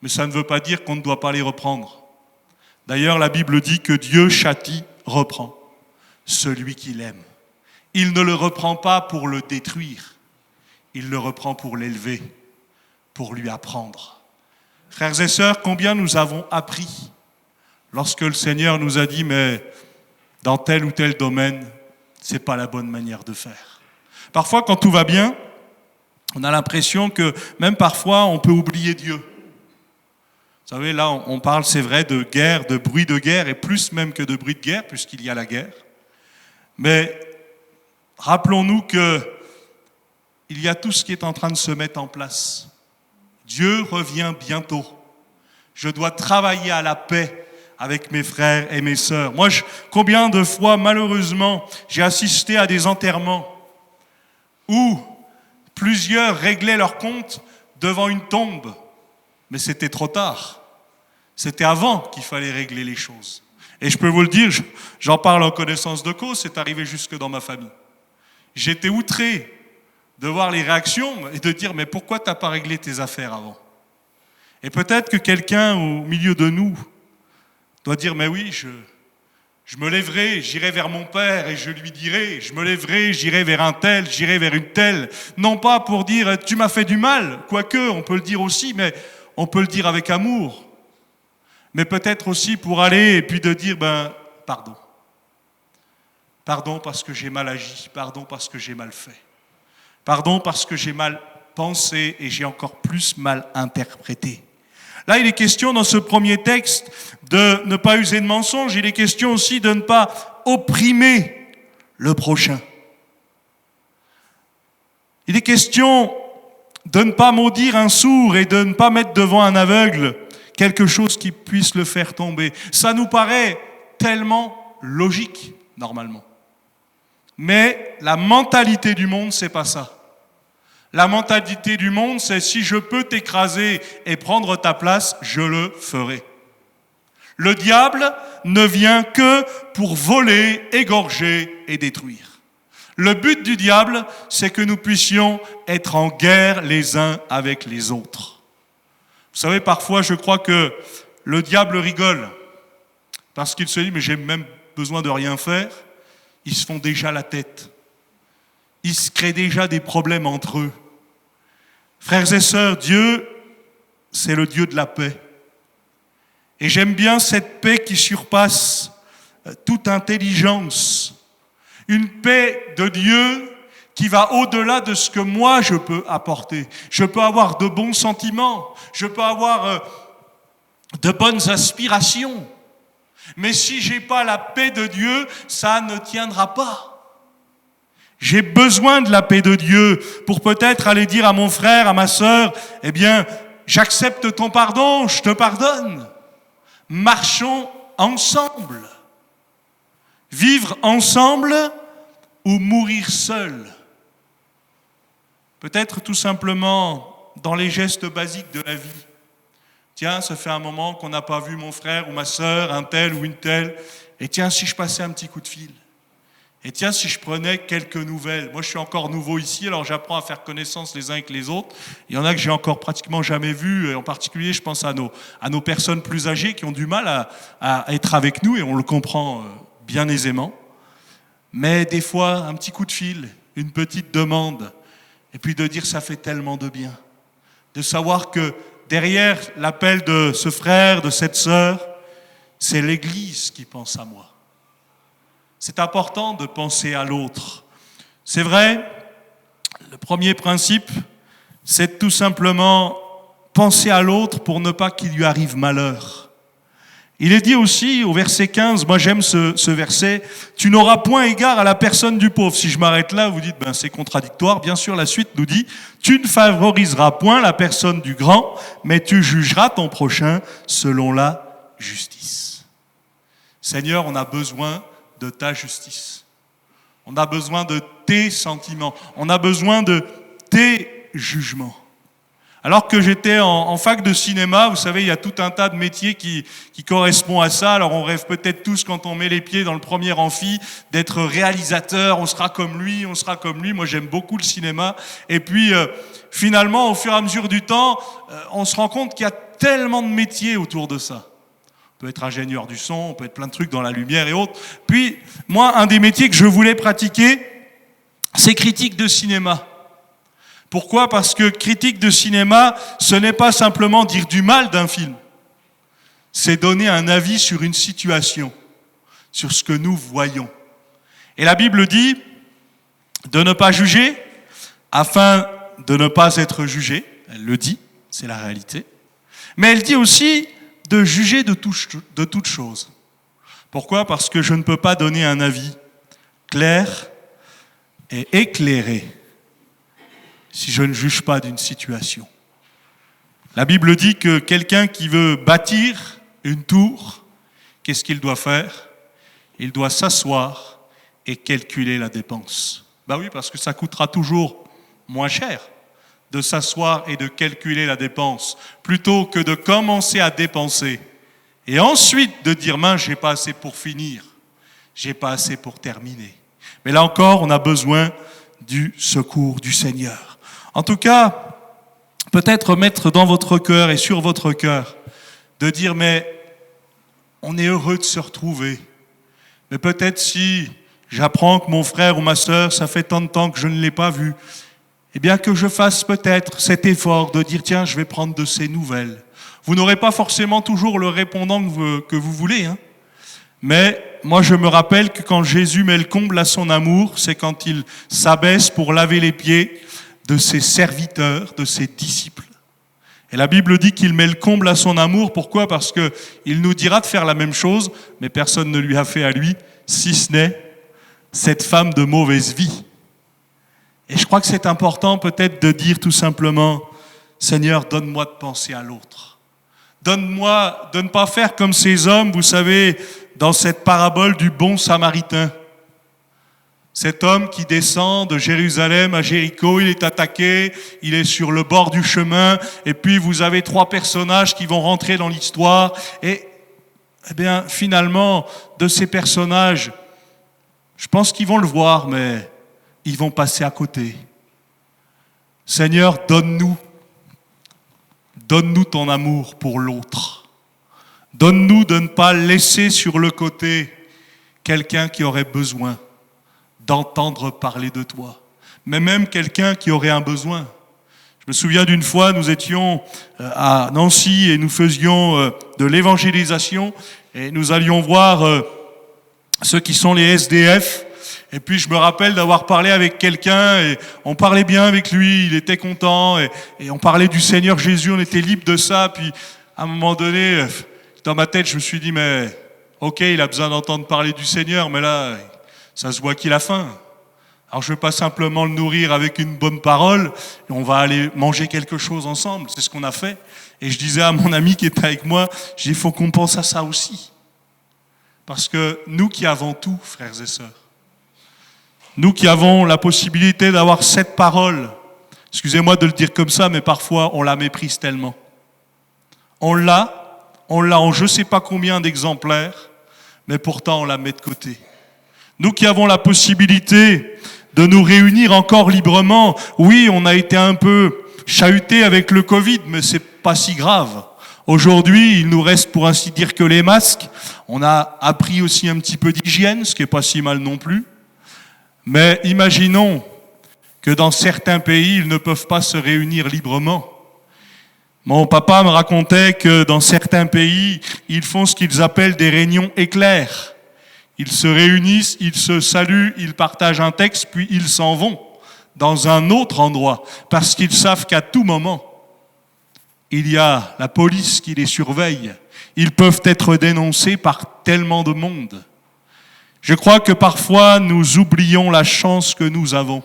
mais ça ne veut pas dire qu'on ne doit pas les reprendre. D'ailleurs, la Bible dit que Dieu châtie, reprend celui qu'il aime. Il ne le reprend pas pour le détruire, il le reprend pour l'élever, pour lui apprendre. Frères et sœurs, combien nous avons appris lorsque le Seigneur nous a dit, mais dans tel ou tel domaine, ce n'est pas la bonne manière de faire. Parfois, quand tout va bien, on a l'impression que même parfois, on peut oublier Dieu. Vous savez, là, on parle, c'est vrai, de guerre, de bruit de guerre, et plus même que de bruit de guerre, puisqu'il y a la guerre. Mais rappelons-nous qu'il y a tout ce qui est en train de se mettre en place. Dieu revient bientôt. Je dois travailler à la paix avec mes frères et mes sœurs. Moi, combien de fois, malheureusement, j'ai assisté à des enterrements où plusieurs réglaient leur compte devant une tombe, mais c'était trop tard. C'était avant qu'il fallait régler les choses. Et je peux vous le dire, j'en parle en connaissance de cause, c'est arrivé jusque dans ma famille. J'étais outré de voir les réactions et de dire, mais pourquoi tu n'as pas réglé tes affaires avant? Et peut-être que quelqu'un au milieu de nous doit dire, mais oui, Je me lèverai, j'irai vers mon père et je lui dirai, je me lèverai, j'irai vers un tel, j'irai vers une telle. Non pas pour dire tu m'as fait du mal, quoique on peut le dire aussi, mais on peut le dire avec amour. Mais peut-être aussi pour aller et puis de dire pardon. Pardon parce que j'ai mal agi, pardon parce que j'ai mal fait. Pardon parce que j'ai mal pensé et j'ai encore plus mal interprété. Là, il est question dans ce premier texte de ne pas user de mensonges. Il est question aussi de ne pas opprimer le prochain. Il est question de ne pas maudire un sourd et de ne pas mettre devant un aveugle quelque chose qui puisse le faire tomber. Ça nous paraît tellement logique, normalement. Mais la mentalité du monde, c'est pas ça. La mentalité du monde, c'est si je peux t'écraser et prendre ta place, je le ferai. Le diable ne vient que pour voler, égorger et détruire. Le but du diable, c'est que nous puissions être en guerre les uns avec les autres. Vous savez, parfois, je crois que le diable rigole parce qu'il se dit, mais j'ai même besoin de rien faire. Ils se font déjà la tête. Ils se créent déjà des problèmes entre eux. Frères et sœurs, Dieu, c'est le Dieu de la paix. Et j'aime bien cette paix qui surpasse toute intelligence. Une paix de Dieu qui va au-delà de ce que moi je peux apporter. Je peux avoir de bons sentiments, je peux avoir de bonnes aspirations. Mais si j'ai pas la paix de Dieu, ça ne tiendra pas. J'ai besoin de la paix de Dieu pour peut-être aller dire à mon frère, à ma sœur, eh bien, j'accepte ton pardon, je te pardonne. Marchons ensemble. Vivre ensemble ou mourir seul. Peut-être tout simplement dans les gestes basiques de la vie. Tiens, ça fait un moment qu'on n'a pas vu mon frère ou ma sœur, un tel ou une telle. Et tiens, si je passais un petit coup de fil. Et tiens, si je prenais quelques nouvelles. Moi, je suis encore nouveau ici, alors j'apprends à faire connaissance les uns avec les autres. Il y en a que j'ai encore pratiquement jamais vus, et en particulier, je pense à nos personnes plus âgées qui ont du mal à être avec nous, et on le comprend bien aisément. Mais des fois, un petit coup de fil, une petite demande, et puis de dire ça fait tellement de bien. De savoir que derrière l'appel de ce frère, de cette sœur, c'est l'Église qui pense à moi. C'est important de penser à l'autre. C'est vrai, le premier principe, c'est tout simplement penser à l'autre pour ne pas qu'il lui arrive malheur. Il est dit aussi au verset 15, moi j'aime ce verset, « Tu n'auras point égard à la personne du pauvre ». Si je m'arrête là, vous dites, c'est contradictoire. Bien sûr, la suite nous dit, « Tu ne favoriseras point la personne du grand, mais tu jugeras ton prochain selon la justice. » Seigneur, on a besoin de ta justice. On a besoin de tes sentiments. On a besoin de tes jugements. Alors que j'étais en fac de cinéma, vous savez, il y a tout un tas de métiers qui correspondent à ça. Alors on rêve peut-être tous, quand on met les pieds dans le premier amphi, d'être réalisateur, on sera comme lui, on sera comme lui. Moi, j'aime beaucoup le cinéma. Et puis, finalement, au fur et à mesure du temps, on se rend compte qu'il y a tellement de métiers autour de ça. On peut être ingénieur du son, on peut être plein de trucs dans la lumière et autres. Puis, moi, un des métiers que je voulais pratiquer, c'est critique de cinéma. Pourquoi ? Parce que critique de cinéma, ce n'est pas simplement dire du mal d'un film. C'est donner un avis sur une situation, sur ce que nous voyons. Et la Bible dit de ne pas juger afin de ne pas être jugé. Elle le dit, c'est la réalité. Mais elle dit aussi de juger de toute chose. Pourquoi ? Parce que je ne peux pas donner un avis clair et éclairé si je ne juge pas d'une situation. La Bible dit que quelqu'un qui veut bâtir une tour, qu'est-ce qu'il doit faire ? Il doit s'asseoir et calculer la dépense. Oui, parce que ça coûtera toujours moins cher de s'asseoir et de calculer la dépense, plutôt que de commencer à dépenser et ensuite de dire « j'ai pas assez pour finir, j'ai pas assez pour terminer ». Mais là encore, on a besoin du secours du Seigneur. En tout cas, peut-être mettre dans votre cœur et sur votre cœur, de dire, mais on est heureux de se retrouver. Mais peut-être si j'apprends que mon frère ou ma sœur, ça fait tant de temps que je ne l'ai pas vu, eh bien que je fasse peut-être cet effort de dire, tiens, je vais prendre de ses nouvelles. Vous n'aurez pas forcément toujours le répondant que vous voulez, hein. Mais moi, je me rappelle que quand Jésus met le comble à son amour, c'est quand il s'abaisse pour laver les pieds de ses serviteurs, de ses disciples. Et la Bible dit qu'il met le comble à son amour. Pourquoi ? Parce qu'il nous dira de faire la même chose, mais personne ne lui a fait à lui, si ce n'est cette femme de mauvaise vie. Et je crois que c'est important peut-être de dire tout simplement, Seigneur, donne-moi de penser à l'autre. Donne-moi de ne pas faire comme ces hommes, vous savez, dans cette parabole du bon Samaritain. Cet homme qui descend de Jérusalem à Jéricho, il est attaqué, il est sur le bord du chemin, et puis vous avez 3 personnages qui vont rentrer dans l'histoire, et eh bien, finalement, de ces personnages, je pense qu'ils vont le voir, mais ils vont passer à côté. Seigneur, donne-nous ton amour pour l'autre. Donne-nous de ne pas laisser sur le côté quelqu'un qui aurait besoin d'entendre parler de toi, mais même quelqu'un qui aurait un besoin. Je me souviens d'une fois, nous étions à Nancy et nous faisions de l'évangélisation et nous allions voir ceux qui sont les SDF. Et puis je me rappelle d'avoir parlé avec quelqu'un et on parlait bien avec lui, il était content et on parlait du Seigneur Jésus, on était libre de ça. Puis à un moment donné, dans ma tête, je me suis dit, mais ok, il a besoin d'entendre parler du Seigneur, mais là, ça se voit qu'il a faim. Alors je ne vais pas simplement le nourrir avec une bonne parole, et on va aller manger quelque chose ensemble. C'est ce qu'on a fait. Et je disais à mon ami qui était avec moi, je dis, il faut qu'on pense à ça aussi. Parce que nous qui avons tout, frères et sœurs, nous qui avons la possibilité d'avoir cette parole, excusez-moi de le dire comme ça, mais parfois on la méprise tellement. On l'a en je ne sais pas combien d'exemplaires, mais pourtant on la met de côté. Nous qui avons la possibilité de nous réunir encore librement, oui, on a été un peu chahuté avec le Covid, mais c'est pas si grave. Aujourd'hui, il nous reste pour ainsi dire que les masques. On a appris aussi un petit peu d'hygiène, ce qui est pas si mal non plus. Mais imaginons que dans certains pays, ils ne peuvent pas se réunir librement. Mon papa me racontait que dans certains pays, ils font ce qu'ils appellent des réunions éclairs. Ils se réunissent, ils se saluent, ils partagent un texte, puis ils s'en vont dans un autre endroit, parce qu'ils savent qu'à tout moment, il y a la police qui les surveille. Ils peuvent être dénoncés par tellement de monde. Je crois que parfois, nous oublions la chance que nous avons.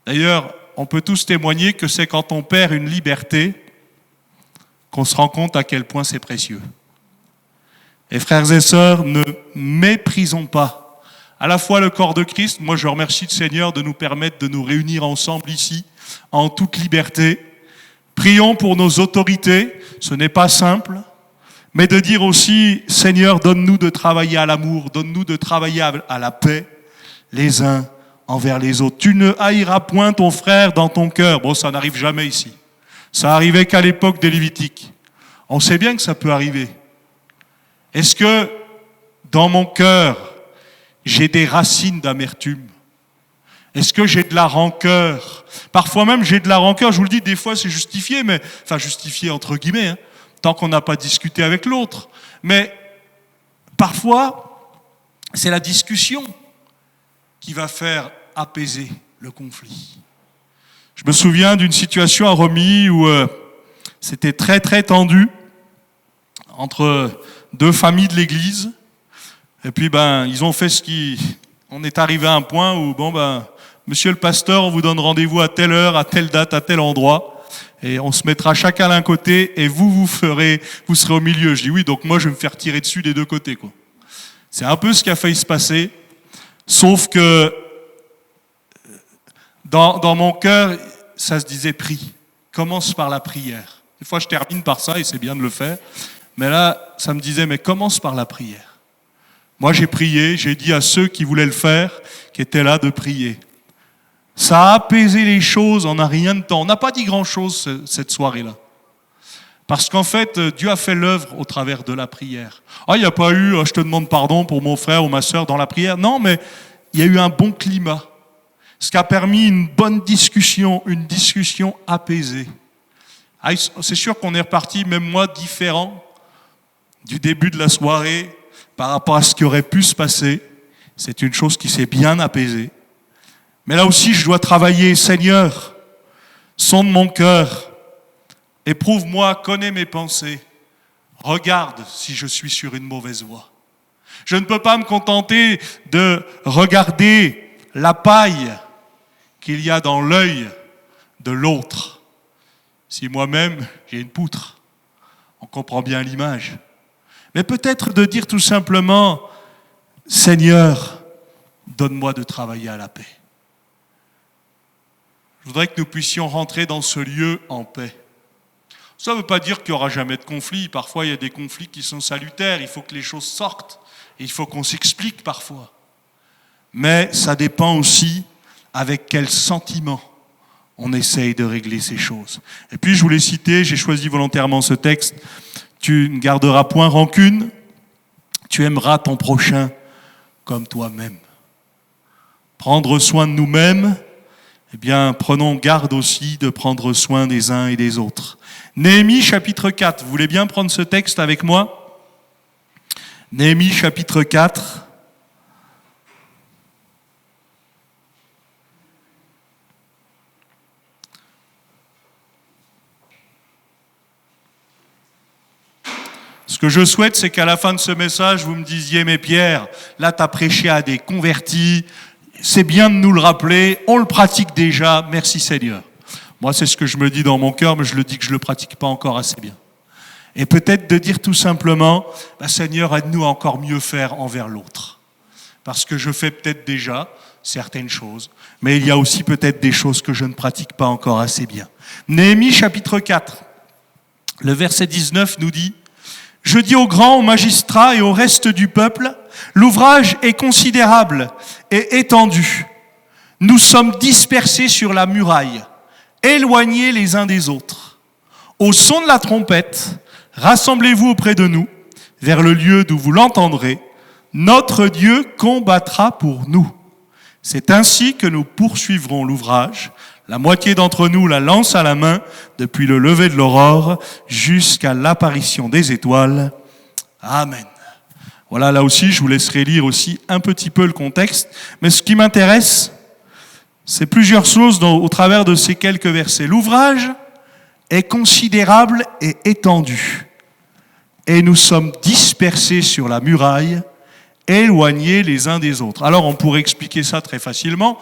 D'ailleurs, on peut tous témoigner que c'est quand on perd une liberté qu'on se rend compte à quel point c'est précieux. Et frères et sœurs, ne méprisons pas à la fois le corps de Christ. Moi, je remercie le Seigneur de nous permettre de nous réunir ensemble ici, en toute liberté. Prions pour nos autorités, ce n'est pas simple, mais de dire aussi, Seigneur, donne-nous de travailler à l'amour, donne-nous de travailler à la paix, les uns envers les autres. Tu ne haïras point ton frère dans ton cœur. Bon, ça n'arrive jamais ici. Ça arrivait qu'à l'époque des Lévitiques. On sait bien que ça peut arriver. Est-ce que dans mon cœur, j'ai des racines d'amertume? Est-ce que j'ai de la rancœur? Parfois même, j'ai de la rancœur. Je vous le dis, des fois, c'est justifié, mais enfin justifié entre guillemets, hein, tant qu'on n'a pas discuté avec l'autre. Mais parfois, c'est la discussion qui va faire apaiser le conflit. Je me souviens d'une situation à Romilly où c'était très très tendu entre 2 familles de l'église. Et puis ils ont fait on est arrivé à un point où monsieur le pasteur, on vous donne rendez-vous à telle heure, à telle date, à tel endroit, et on se mettra chacun d'un côté, et vous serez au milieu. Je dis oui, donc moi je vais me faire tirer dessus des 2 côtés, quoi. C'est un peu ce qui a failli se passer, sauf que dans mon cœur, ça se disait prie. Commence par la prière. Des fois je termine par ça, et c'est bien de le faire, mais là, ça me disait, mais commence par la prière. Moi j'ai prié, j'ai dit à ceux qui voulaient le faire, qui étaient là, de prier. Ça a apaisé les choses en un rien de temps. On n'a pas dit grand-chose cette soirée-là. Parce qu'en fait, Dieu a fait l'œuvre au travers de la prière. Ah, il n'y a pas eu, je te demande pardon pour mon frère ou ma sœur dans la prière. Non, mais il y a eu un bon climat. Ce qui a permis une bonne discussion, une discussion apaisée. Ah, c'est sûr qu'on est reparti, même moi, différent du début de la soirée par rapport à ce qui aurait pu se passer. C'est une chose qui s'est bien apaisée. Mais là aussi, je dois travailler. Seigneur, sonde mon cœur. Éprouve-moi, connais mes pensées. Regarde si je suis sur une mauvaise voie. Je ne peux pas me contenter de regarder la paille qu'il y a dans l'œil de l'autre. Si moi-même, j'ai une poutre, on comprend bien l'image. Mais peut-être de dire tout simplement, Seigneur, donne-moi de travailler à la paix. Je voudrais que nous puissions rentrer dans ce lieu en paix. Ça ne veut pas dire qu'il n'y aura jamais de conflit. Parfois, il y a des conflits qui sont salutaires. Il faut que les choses sortent. Et il faut qu'on s'explique parfois. Mais ça dépend aussi avec quel sentiment on essaye de régler ces choses. Et puis, je voulais citer, j'ai choisi volontairement ce texte, tu ne garderas point rancune, tu aimeras ton prochain comme toi-même. Prendre soin de nous-mêmes, eh bien, prenons garde aussi de prendre soin des uns et des autres. Néhémie chapitre 4, vous voulez bien prendre ce texte avec moi ? Néhémie chapitre 4. Ce que je souhaite, c'est qu'à la fin de ce message, vous me disiez, mais Pierre, là tu as prêché à des convertis, c'est bien de nous le rappeler, on le pratique déjà, merci Seigneur. Moi, c'est ce que je me dis dans mon cœur, mais je le dis que je ne le pratique pas encore assez bien. Et peut-être de dire tout simplement, Seigneur, aide-nous à encore mieux faire envers l'autre. Parce que je fais peut-être déjà certaines choses, mais il y a aussi peut-être des choses que je ne pratique pas encore assez bien. Néhémie chapitre 4, le verset 19 nous dit, « Je dis aux grands, aux magistrats et au reste du peuple, l'ouvrage est considérable et étendu. Nous sommes dispersés sur la muraille, éloignés les uns des autres. Au son de la trompette, rassemblez-vous auprès de nous, vers le lieu d'où vous l'entendrez. Notre Dieu combattra pour nous. C'est ainsi que nous poursuivrons l'ouvrage. La moitié d'entre nous la lance à la main depuis le lever de l'aurore jusqu'à l'apparition des étoiles. Amen. » Voilà, là aussi, je vous laisserai lire aussi un petit peu le contexte. Mais ce qui m'intéresse, c'est plusieurs choses au travers de ces quelques versets. L'ouvrage est considérable et étendu. Et nous sommes dispersés sur la muraille, éloignés les uns des autres. Alors, on pourrait expliquer ça très facilement.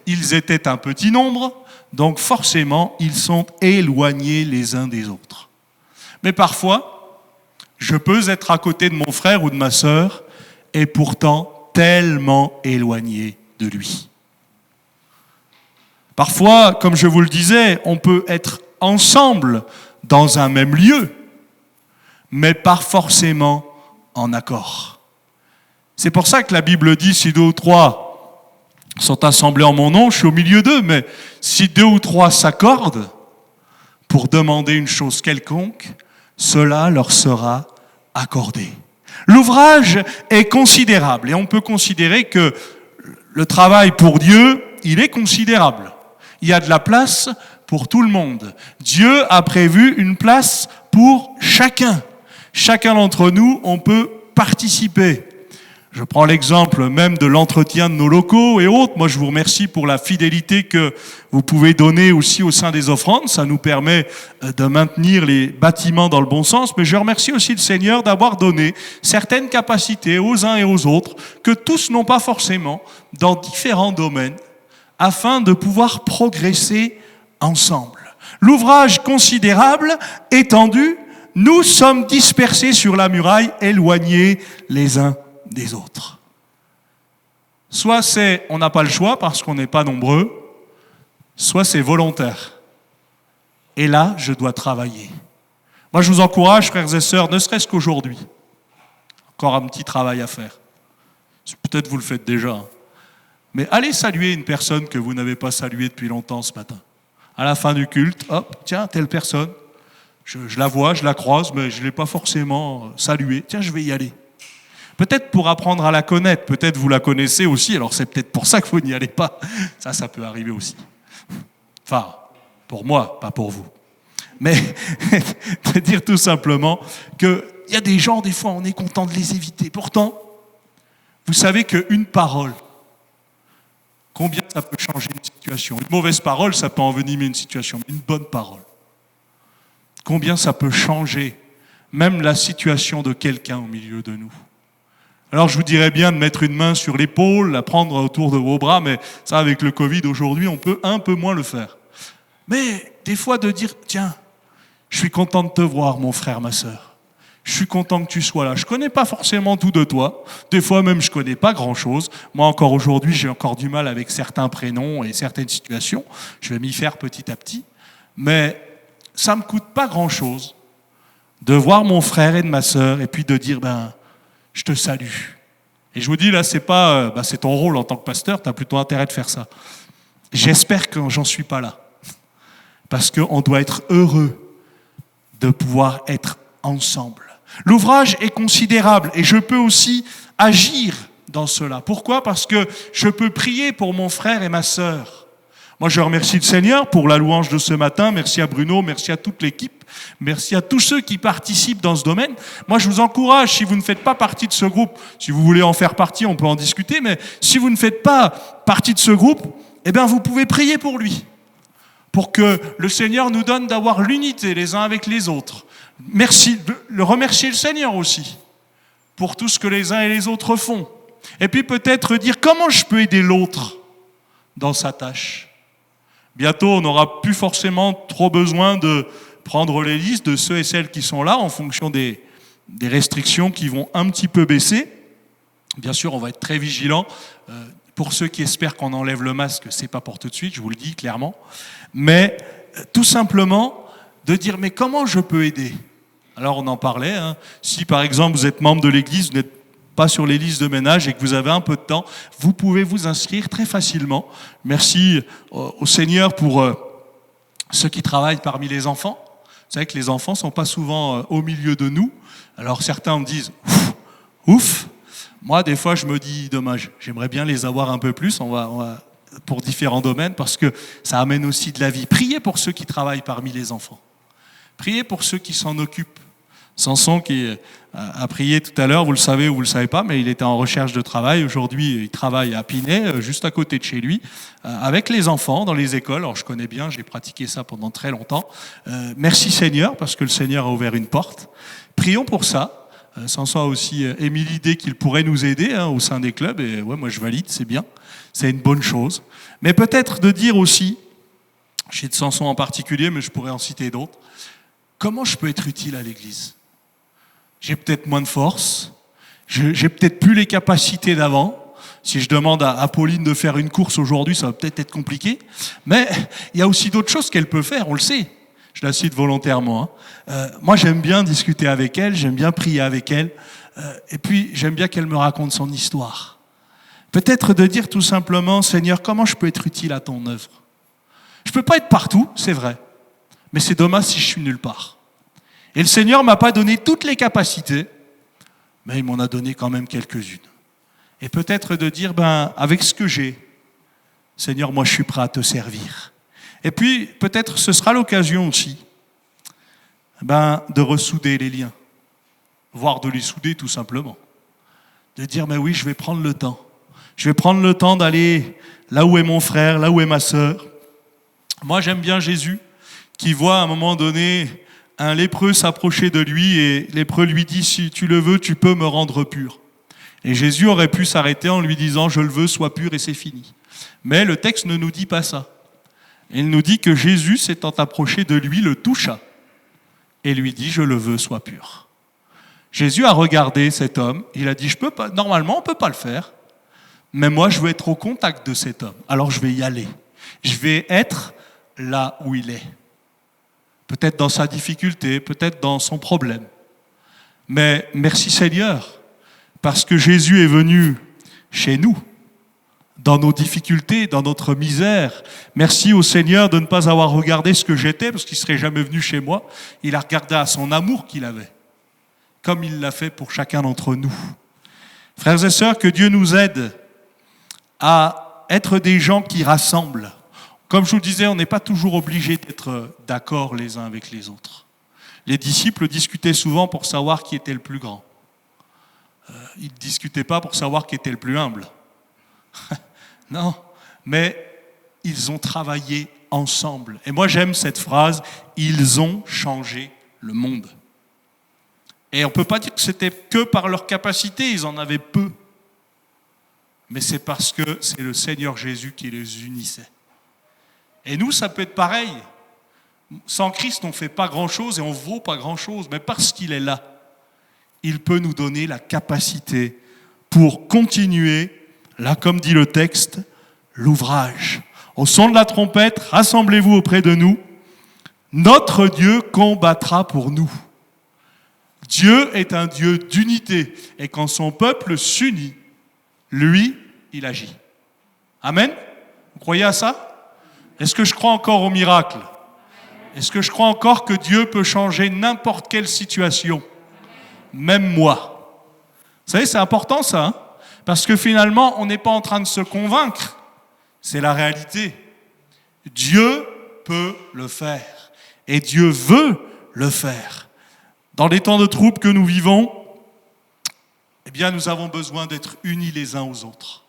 Ils étaient un petit nombre, donc forcément, ils sont éloignés les uns des autres. Mais parfois, je peux être à côté de mon frère ou de ma sœur et pourtant tellement éloigné de lui. Parfois, comme je vous le disais, on peut être ensemble dans un même lieu, mais pas forcément en accord. C'est pour ça que la Bible dit, si 2 ou 3 sont assemblés en mon nom, je suis au milieu d'eux, mais si 2 ou 3 s'accordent pour demander une chose quelconque, cela leur sera accordé. L'ouvrage est considérable et on peut considérer que le travail pour Dieu, il est considérable. Il y a de la place pour tout le monde. Dieu a prévu une place pour chacun. Chacun d'entre nous, on peut participer. Je prends l'exemple même de l'entretien de nos locaux et autres. Moi, je vous remercie pour la fidélité que vous pouvez donner aussi au sein des offrandes. Ça nous permet de maintenir les bâtiments dans le bon sens. Mais je remercie aussi le Seigneur d'avoir donné certaines capacités aux uns et aux autres que tous n'ont pas forcément dans différents domaines afin de pouvoir progresser ensemble. L'ouvrage considérable, étendu, nous sommes dispersés sur la muraille, éloignés les uns des autres. Soit c'est on n'a pas le choix parce qu'on n'est pas nombreux, soit c'est volontaire. Et là, je dois travailler. Moi, je vous encourage, frères et sœurs, ne serait-ce qu'aujourd'hui, encore un petit travail à faire. Peut-être vous le faites déjà. Mais allez saluer une personne que vous n'avez pas saluée depuis longtemps ce matin. À la fin du culte, hop, tiens, telle personne. Je la vois, je la croise, mais je ne l'ai pas forcément saluée. Tiens, je vais y aller. Peut-être pour apprendre à la connaître, peut-être vous la connaissez aussi, alors c'est peut-être pour ça que vous n'y allez pas. Ça peut arriver aussi. Enfin, pour moi, pas pour vous. Mais de dire tout simplement qu'il y a des gens, des fois, on est content de les éviter. Pourtant, vous savez qu'une parole, combien ça peut changer une situation? Une mauvaise parole, ça peut envenimer une situation, mais une bonne parole, combien ça peut changer même la situation de quelqu'un au milieu de nous. Alors je vous dirais bien de mettre une main sur l'épaule, la prendre autour de vos bras, mais ça avec le Covid aujourd'hui, on peut un peu moins le faire. Mais des fois de dire, tiens, je suis content de te voir mon frère, ma sœur. Je suis content que tu sois là. Je ne connais pas forcément tout de toi. Des fois même, je ne connais pas grand-chose. Moi, encore aujourd'hui, j'ai encore du mal avec certains prénoms et certaines situations. Je vais m'y faire petit à petit. Mais ça ne me coûte pas grand-chose de voir mon frère et de ma sœur et puis de dire, je te salue. Et je vous dis, là, c'est pas, c'est ton rôle en tant que pasteur, tu as plutôt intérêt de faire ça. J'espère que j'en suis pas là. Parce qu'on doit être heureux de pouvoir être ensemble. L'ouvrage est considérable et je peux aussi agir dans cela. Pourquoi? Parce que je peux prier pour mon frère et ma sœur. Moi, je remercie le Seigneur pour la louange de ce matin. Merci à Bruno, merci à toute l'équipe. Merci à tous ceux qui participent dans ce domaine. Moi, je vous encourage, si vous ne faites pas partie de ce groupe, si vous voulez en faire partie, on peut en discuter, mais si vous ne faites pas partie de ce groupe, vous pouvez prier pour lui, pour que le Seigneur nous donne d'avoir l'unité les uns avec les autres. Merci, remercier le Seigneur aussi pour tout ce que les uns et les autres font. Et puis peut-être dire comment je peux aider l'autre dans sa tâche. Bientôt, on n'aura plus forcément trop besoin de prendre les listes de ceux et celles qui sont là en fonction des restrictions qui vont un petit peu baisser. Bien sûr, on va être très vigilant. Pour ceux qui espèrent qu'on enlève le masque, c'est pas pour tout de suite, je vous le dis clairement. Mais tout simplement, de dire, mais comment je peux aider? Alors on en parlait, si par exemple vous êtes membre de l'église, vous n'êtes pas sur les listes de ménage et que vous avez un peu de temps, vous pouvez vous inscrire très facilement. Merci au Seigneur pour ceux qui travaillent parmi les enfants. Vous savez que les enfants ne sont pas souvent au milieu de nous. Alors certains me disent, ouf. Moi, des fois, je me dis, dommage, j'aimerais bien les avoir un peu plus, on va pour différents domaines, parce que ça amène aussi de la vie. Priez pour ceux qui travaillent parmi les enfants. Priez pour ceux qui s'en occupent. Samson qui a prié tout à l'heure, vous le savez ou vous ne le savez pas, mais il était en recherche de travail. Aujourd'hui, il travaille à Pinet, juste à côté de chez lui, avec les enfants dans les écoles. Alors je connais bien, j'ai pratiqué ça pendant très longtemps. Merci Seigneur, parce que le Seigneur a ouvert une porte. Prions pour ça. Samson a aussi émis l'idée qu'il pourrait nous aider au sein des clubs. Et ouais, moi je valide, c'est bien. C'est une bonne chose. Mais peut-être de dire aussi, chez Samson en particulier, mais je pourrais en citer d'autres, comment je peux être utile à l'Église? J'ai peut-être moins de force, j'ai peut-être plus les capacités d'avant. Si je demande à Pauline de faire une course aujourd'hui, ça va peut-être être compliqué. Mais il y a aussi d'autres choses qu'elle peut faire, on le sait. Je la cite volontairement. Moi, j'aime bien discuter avec elle, j'aime bien prier avec elle. Et puis, j'aime bien qu'elle me raconte son histoire. Peut-être de dire tout simplement, Seigneur, comment je peux être utile à ton œuvre? Je ne peux pas être partout, c'est vrai. Mais c'est dommage si je suis nulle part. Et le Seigneur ne m'a pas donné toutes les capacités, mais il m'en a donné quand même quelques-unes. Et peut-être de dire, avec ce que j'ai, Seigneur, moi je suis prêt à te servir. Et puis peut-être ce sera l'occasion aussi de ressouder les liens, voire de les souder tout simplement. De dire, mais oui, je vais prendre le temps. Je vais prendre le temps d'aller là où est mon frère, là où est ma sœur. Moi j'aime bien Jésus, qui voit à un moment donné un lépreux s'approcher de lui et lépreux lui dit, si tu le veux, tu peux me rendre pur. Et Jésus aurait pu s'arrêter en lui disant, je le veux, sois pur et c'est fini. Mais le texte ne nous dit pas ça. Il nous dit que Jésus, s'étant approché de lui, le toucha et lui dit, je le veux, sois pur. Jésus a regardé cet homme, il a dit, je peux pas, normalement on ne peut pas le faire, mais moi je veux être au contact de cet homme, alors je vais y aller. Je vais être là où il est. Peut-être dans sa difficulté, peut-être dans son problème. Mais merci Seigneur, parce que Jésus est venu chez nous, dans nos difficultés, dans notre misère. Merci au Seigneur de ne pas avoir regardé ce que j'étais, parce qu'il ne serait jamais venu chez moi. Il a regardé à son amour qu'il avait, comme il l'a fait pour chacun d'entre nous. Frères et sœurs, que Dieu nous aide à être des gens qui rassemblent. Comme je vous le disais, on n'est pas toujours obligé d'être d'accord les uns avec les autres. Les disciples discutaient souvent pour savoir qui était le plus grand. Ils ne discutaient pas pour savoir qui était le plus humble. Non, mais ils ont travaillé ensemble. Et moi j'aime cette phrase, ils ont changé le monde. Et on ne peut pas dire que c'était que par leur capacité, ils en avaient peu. Mais c'est parce que c'est le Seigneur Jésus qui les unissait. Et nous, ça peut être pareil. Sans Christ, on ne fait pas grand-chose et on ne vaut pas grand-chose. Mais parce qu'il est là, il peut nous donner la capacité pour continuer, là comme dit le texte, l'ouvrage. Au son de la trompette, rassemblez-vous auprès de nous. Notre Dieu combattra pour nous. Dieu est un Dieu d'unité. Et quand son peuple s'unit, lui, il agit. Amen? Vous croyez à ça? Est-ce que je crois encore au miracle? Est-ce que je crois encore que Dieu peut changer n'importe quelle situation? Même moi. Vous savez, c'est important ça, hein? Parce que finalement, on n'est pas en train de se convaincre. C'est la réalité. Dieu peut le faire. Et Dieu veut le faire. Dans les temps de troubles que nous vivons, eh bien, nous avons besoin d'être unis les uns aux autres.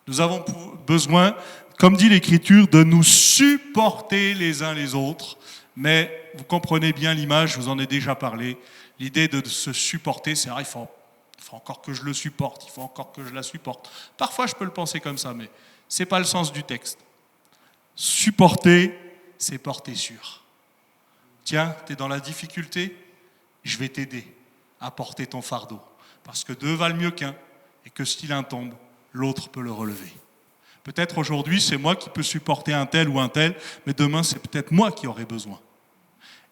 Nous avons besoin, comme dit l'Écriture, de nous supporter les uns les autres. Mais vous comprenez bien l'image, je vous en ai déjà parlé. L'idée de se supporter, c'est vrai, il faut encore que je le supporte, il faut encore que je la supporte. Parfois, je peux le penser comme ça, mais ce n'est pas le sens du texte. Supporter, c'est porter sur. Tiens, tu es dans la difficulté, je vais t'aider à porter ton fardeau. Parce que deux valent mieux qu'un, et que si l'un tombe, l'autre peut le relever. Peut-être aujourd'hui, c'est moi qui peux supporter un tel ou un tel, mais demain, c'est peut-être moi qui aurai besoin.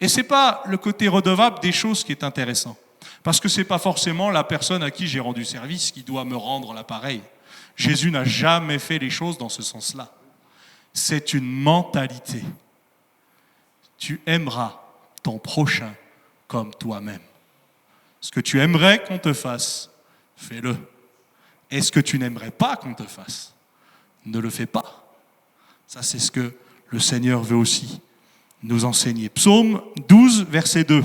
Et ce n'est pas le côté redevable des choses qui est intéressant. Parce que ce n'est pas forcément la personne à qui j'ai rendu service qui doit me rendre l'appareil. Jésus n'a jamais fait les choses dans ce sens-là. C'est une mentalité. Tu aimeras ton prochain comme toi-même. Ce que tu aimerais qu'on te fasse, fais-le. Et ce que tu n'aimerais pas qu'on te fasse, ne le fais pas. Ça, c'est ce que le Seigneur veut aussi nous enseigner. Psaume 12, verset 2.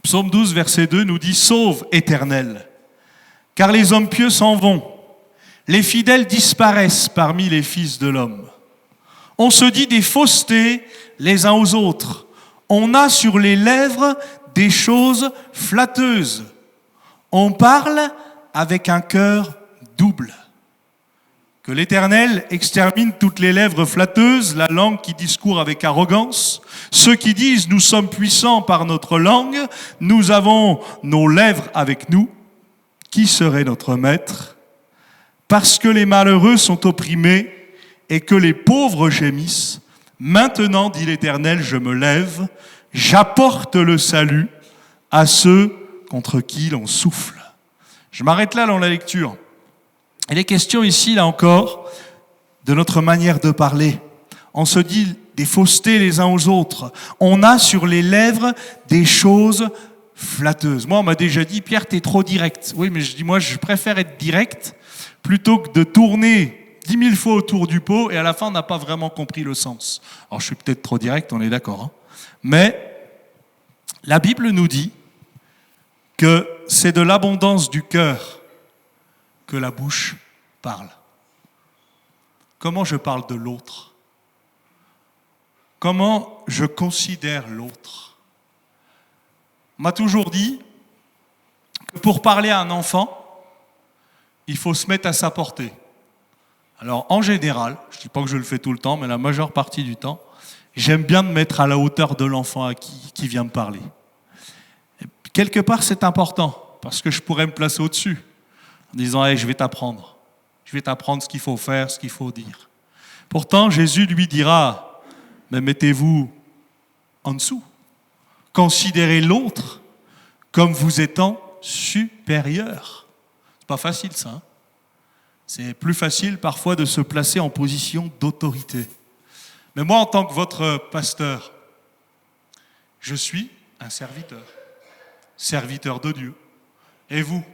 Psaume 12, verset 2 nous dit « Sauve, Éternel, car les hommes pieux s'en vont, les fidèles disparaissent parmi les fils de l'homme. On se dit des faussetés les uns aux autres. On a sur les lèvres des choses flatteuses. On parle avec un cœur double. Que l'Éternel extermine toutes les lèvres flatteuses, la langue qui discourt avec arrogance. Ceux qui disent « Nous sommes puissants par notre langue, nous avons nos lèvres avec nous. Qui serait notre maître ? Parce que les malheureux sont opprimés et que les pauvres gémissent. Maintenant, dit l'Éternel, je me lève, j'apporte le salut à ceux contre qui l'on souffle. » Je m'arrête là dans la lecture. Il est question ici, là encore, de notre manière de parler. On se dit des faussetés les uns aux autres. On a sur les lèvres des choses flatteuses. Moi, on m'a déjà dit, Pierre, t'es trop direct. Oui, mais je dis, moi, je préfère être direct plutôt que de tourner 10 000 fois autour du pot et à la fin, on n'a pas vraiment compris le sens. Alors, je suis peut-être trop direct, on est d'accord. Hein. Mais la Bible nous dit que c'est de l'abondance du cœur que la bouche parle. Comment je parle de l'autre? Comment je considère l'autre? On m'a toujours dit que pour parler à un enfant, il faut se mettre à sa portée. Alors, en général, je ne dis pas que je le fais tout le temps, mais la majeure partie du temps, j'aime bien me mettre à la hauteur de l'enfant à qui vient me parler. Et quelque part, c'est important, parce que je pourrais me placer au-dessus, en disant hey, « je vais t'apprendre ce qu'il faut faire, ce qu'il faut dire ». Pourtant, Jésus lui dira « mais mettez-vous en dessous. Considérez l'autre comme vous étant supérieur. C'est pas facile ça. Hein? C'est plus facile parfois de se placer en position d'autorité. Mais moi, en tant que votre pasteur, je suis un serviteur. Serviteur de Dieu. Et vous,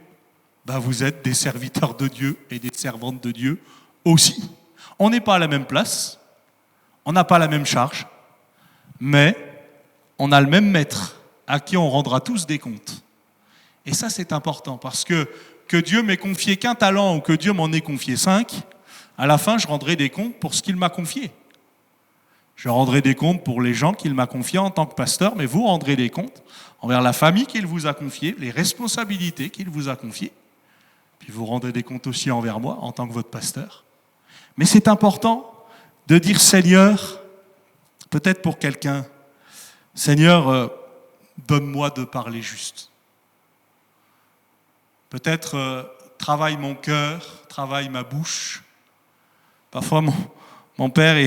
vous êtes des serviteurs de Dieu et des servantes de Dieu aussi. On n'est pas à la même place, on n'a pas la même charge, mais on a le même maître à qui on rendra tous des comptes. Et ça, c'est important parce que Dieu m'ait confié qu'un talent ou que Dieu m'en ait confié 5, à la fin, je rendrai des comptes pour ce qu'il m'a confié. Je rendrai des comptes pour les gens qu'il m'a confiés en tant que pasteur, mais vous rendrez des comptes envers la famille qu'il vous a confiée, les responsabilités qu'il vous a confiées. Puis vous rendrez des comptes aussi envers moi en tant que votre pasteur. Mais c'est important de dire Seigneur, peut-être pour quelqu'un, Seigneur, donne-moi de parler juste. Peut-être travaille mon cœur, travaille ma bouche. Parfois mon père,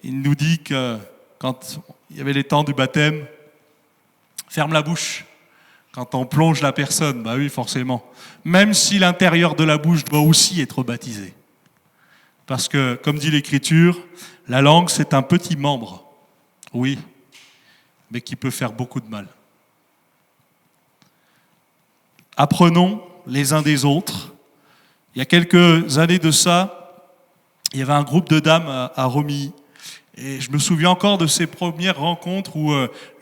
il nous dit que quand il y avait les temps du baptême, ferme la bouche. Quand on plonge la personne, oui, forcément. Même si l'intérieur de la bouche doit aussi être baptisé. Parce que, comme dit l'Écriture, la langue, c'est un petit membre. Oui, mais qui peut faire beaucoup de mal. Apprenons les uns des autres. Il y a quelques années de ça, il y avait un groupe de dames à Romilly. Et je me souviens encore de ces premières rencontres où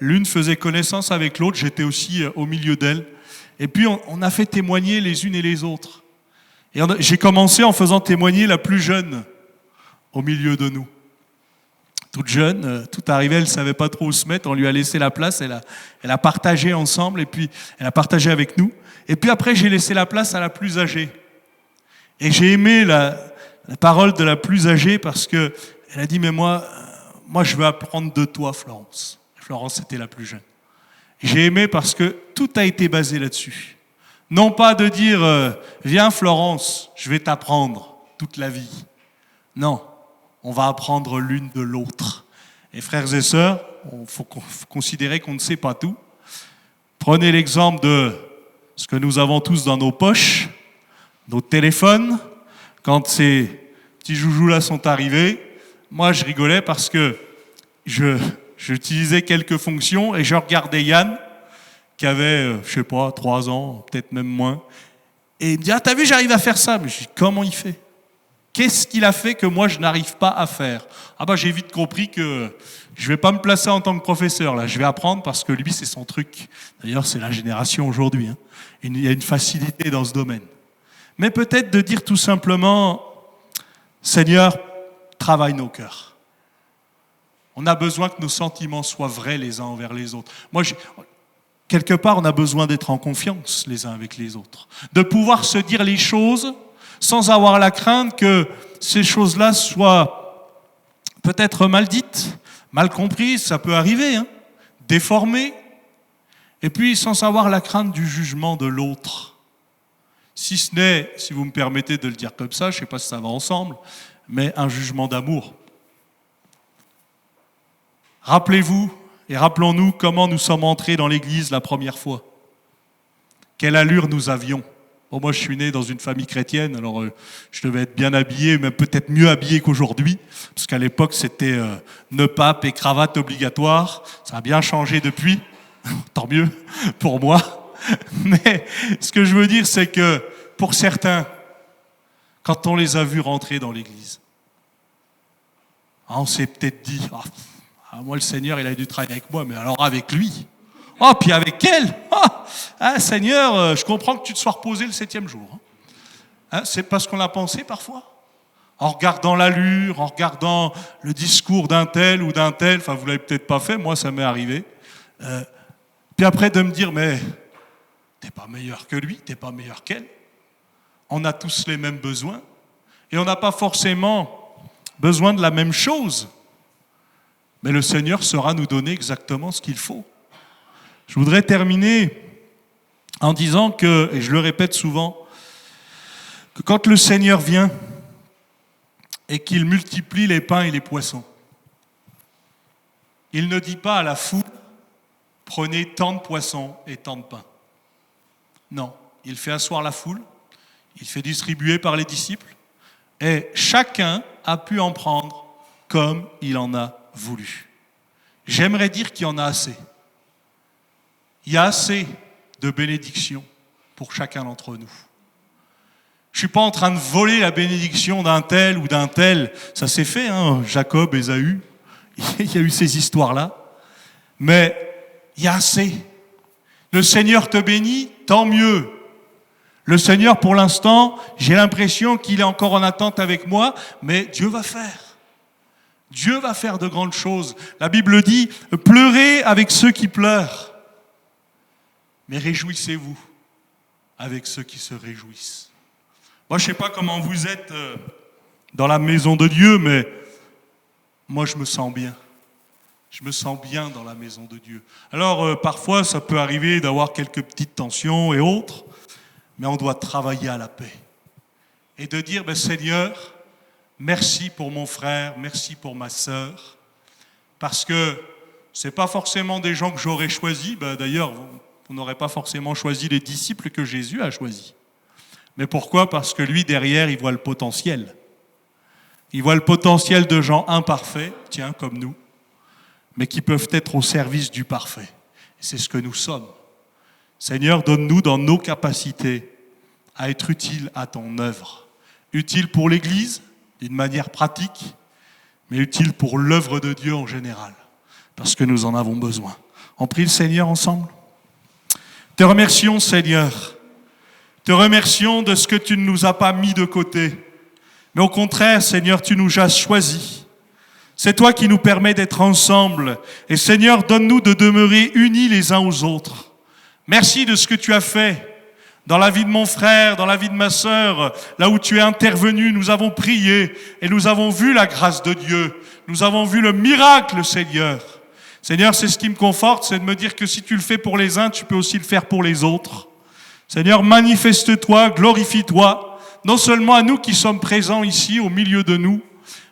l'une faisait connaissance avec l'autre, j'étais aussi au milieu d'elles. Et puis on a fait témoigner les unes et les autres. Et j'ai commencé en faisant témoigner la plus jeune au milieu de nous. Toute jeune, tout arrivé, elle ne savait pas trop où se mettre, on lui a laissé la place, elle a partagé ensemble et puis elle a partagé avec nous. Et puis après, j'ai laissé la place à la plus âgée. Et j'ai aimé la parole de la plus âgée parce que elle a dit, mais moi, je veux apprendre de toi, Florence. Florence, c'était la plus jeune. J'ai aimé parce que tout a été basé là-dessus. Non pas de dire, viens Florence, je vais t'apprendre toute la vie. Non, on va apprendre l'une de l'autre. Et frères et sœurs, il faut considérer qu'on ne sait pas tout. Prenez l'exemple de ce que nous avons tous dans nos poches, nos téléphones. Quand ces petits joujoux-là sont arrivés, moi, je rigolais parce que j'utilisais quelques fonctions et je regardais Yann, qui avait, 3 ans, peut-être même moins. Et il me dit, t'as vu, j'arrive à faire ça. Mais je dis, comment il fait ? Qu'est-ce qu'il a fait que moi, je n'arrive pas à faire ? J'ai vite compris que je ne vais pas me placer en tant que professeur. Là. Je vais apprendre parce que lui, c'est son truc. D'ailleurs, c'est la génération aujourd'hui. Hein. Il y a une facilité dans ce domaine. Mais peut-être de dire tout simplement, Seigneur, travaille nos cœurs. On a besoin que nos sentiments soient vrais les uns envers les autres. Quelque part, on a besoin d'être en confiance les uns avec les autres. De pouvoir se dire les choses sans avoir la crainte que ces choses-là soient peut-être mal dites, mal comprises, ça peut arriver, déformées. Et puis, sans avoir la crainte du jugement de l'autre. Si ce n'est, si vous me permettez de le dire comme ça, je ne sais pas si ça va ensemble, mais un jugement d'amour. Rappelez-vous et rappelons-nous comment nous sommes entrés dans l'église la première fois. Quelle allure nous avions. Moi, je suis né dans une famille chrétienne, alors je devais être bien habillé, même peut-être mieux habillé qu'aujourd'hui, parce qu'à l'époque, c'était nœud pape et cravate obligatoire. Ça a bien changé depuis, tant mieux pour moi. Mais ce que je veux dire, c'est que pour certains, quand on les a vus rentrer dans l'église, on s'est peut-être dit, moi le Seigneur il a dû travailler avec moi, mais alors avec lui, puis avec elle, Seigneur, je comprends que tu te sois reposé le 7e jour. C'est pas ce qu'on a pensé parfois, en regardant l'allure, en regardant le discours d'un tel ou d'un tel, vous l'avez peut-être pas fait, moi ça m'est arrivé, puis après de me dire, mais t'es pas meilleur que lui, t'es pas meilleur qu'elle. On a tous les mêmes besoins et on n'a pas forcément besoin de la même chose. Mais le Seigneur saura nous donner exactement ce qu'il faut. Je voudrais terminer en disant que, et je le répète souvent, que quand le Seigneur vient et qu'il multiplie les pains et les poissons, il ne dit pas à la foule, prenez tant de poissons et tant de pains. Non, il fait asseoir la foule, il fait distribuer par les disciples, et chacun a pu en prendre comme il en a voulu. J'aimerais dire qu'il y en a assez. Il y a assez de bénédictions pour chacun d'entre nous. Je ne suis pas en train de voler la bénédiction d'un tel ou d'un tel. Ça s'est fait, hein, Jacob, Ésaü. Il y a eu ces histoires-là. Mais il y a assez. Le Seigneur te bénit, tant mieux. Le Seigneur, pour l'instant, j'ai l'impression qu'il est encore en attente avec moi, mais Dieu va faire. Dieu va faire de grandes choses. La Bible dit, pleurez avec ceux qui pleurent, mais réjouissez-vous avec ceux qui se réjouissent. Moi, je ne sais pas comment vous êtes dans la maison de Dieu, mais moi, je me sens bien. Je me sens bien dans la maison de Dieu. Alors, parfois, ça peut arriver d'avoir quelques petites tensions et autres, mais on doit travailler à la paix. Et de dire, Seigneur, merci pour mon frère, merci pour ma sœur, parce que ce n'est pas forcément des gens que j'aurais choisis. D'ailleurs, vous n'aurez pas forcément choisi les disciples que Jésus a choisis. Mais pourquoi ? Parce que lui, derrière, il voit le potentiel. Il voit le potentiel de gens imparfaits, tiens, comme nous, mais qui peuvent être au service du parfait. Et c'est ce que nous sommes. Seigneur, donne-nous dans nos capacités à être utiles à ton œuvre. Utile pour l'Église, d'une manière pratique, mais utile pour l'œuvre de Dieu en général, parce que nous en avons besoin. On prie le Seigneur ensemble. Te remercions, Seigneur. Te remercions de ce que tu ne nous as pas mis de côté. Mais au contraire, Seigneur, tu nous as choisis. C'est toi qui nous permets d'être ensemble. Et Seigneur, donne-nous de demeurer unis les uns aux autres. Merci de ce que tu as fait dans la vie de mon frère, dans la vie de ma sœur. Là où tu es intervenu, nous avons prié et nous avons vu la grâce de Dieu. Nous avons vu le miracle, Seigneur. Seigneur, c'est ce qui me conforte, c'est de me dire que si tu le fais pour les uns, tu peux aussi le faire pour les autres. Seigneur, manifeste-toi, glorifie-toi, non seulement à nous qui sommes présents ici, au milieu de nous,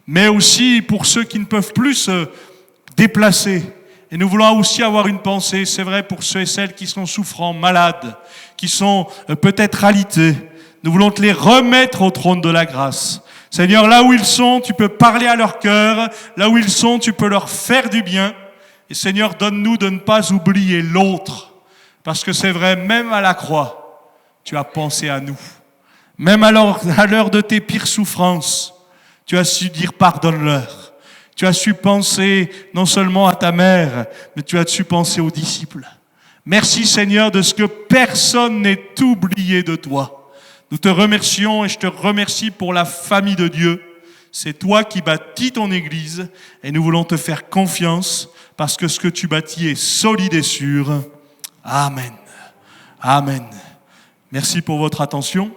mais aussi pour ceux qui ne peuvent plus se déplacer. Et nous voulons aussi avoir une pensée, c'est vrai, pour ceux et celles qui sont souffrants, malades, qui sont peut-être alités. Nous voulons te les remettre au trône de la grâce. Seigneur, là où ils sont, tu peux parler à leur cœur. Là où ils sont, tu peux leur faire du bien. Et Seigneur, donne-nous de ne pas oublier l'autre. Parce que c'est vrai, même à la croix, tu as pensé à nous. Même à l'heure de tes pires souffrances, tu as su dire pardonne-leur. Tu as su penser non seulement à ta mère, mais tu as su penser aux disciples. Merci Seigneur de ce que personne n'est oublié de toi. Nous te remercions et je te remercie pour la famille de Dieu. C'est toi qui bâtis ton Église et nous voulons te faire confiance parce que ce que tu bâtis est solide et sûr. Amen. Amen. Merci pour votre attention.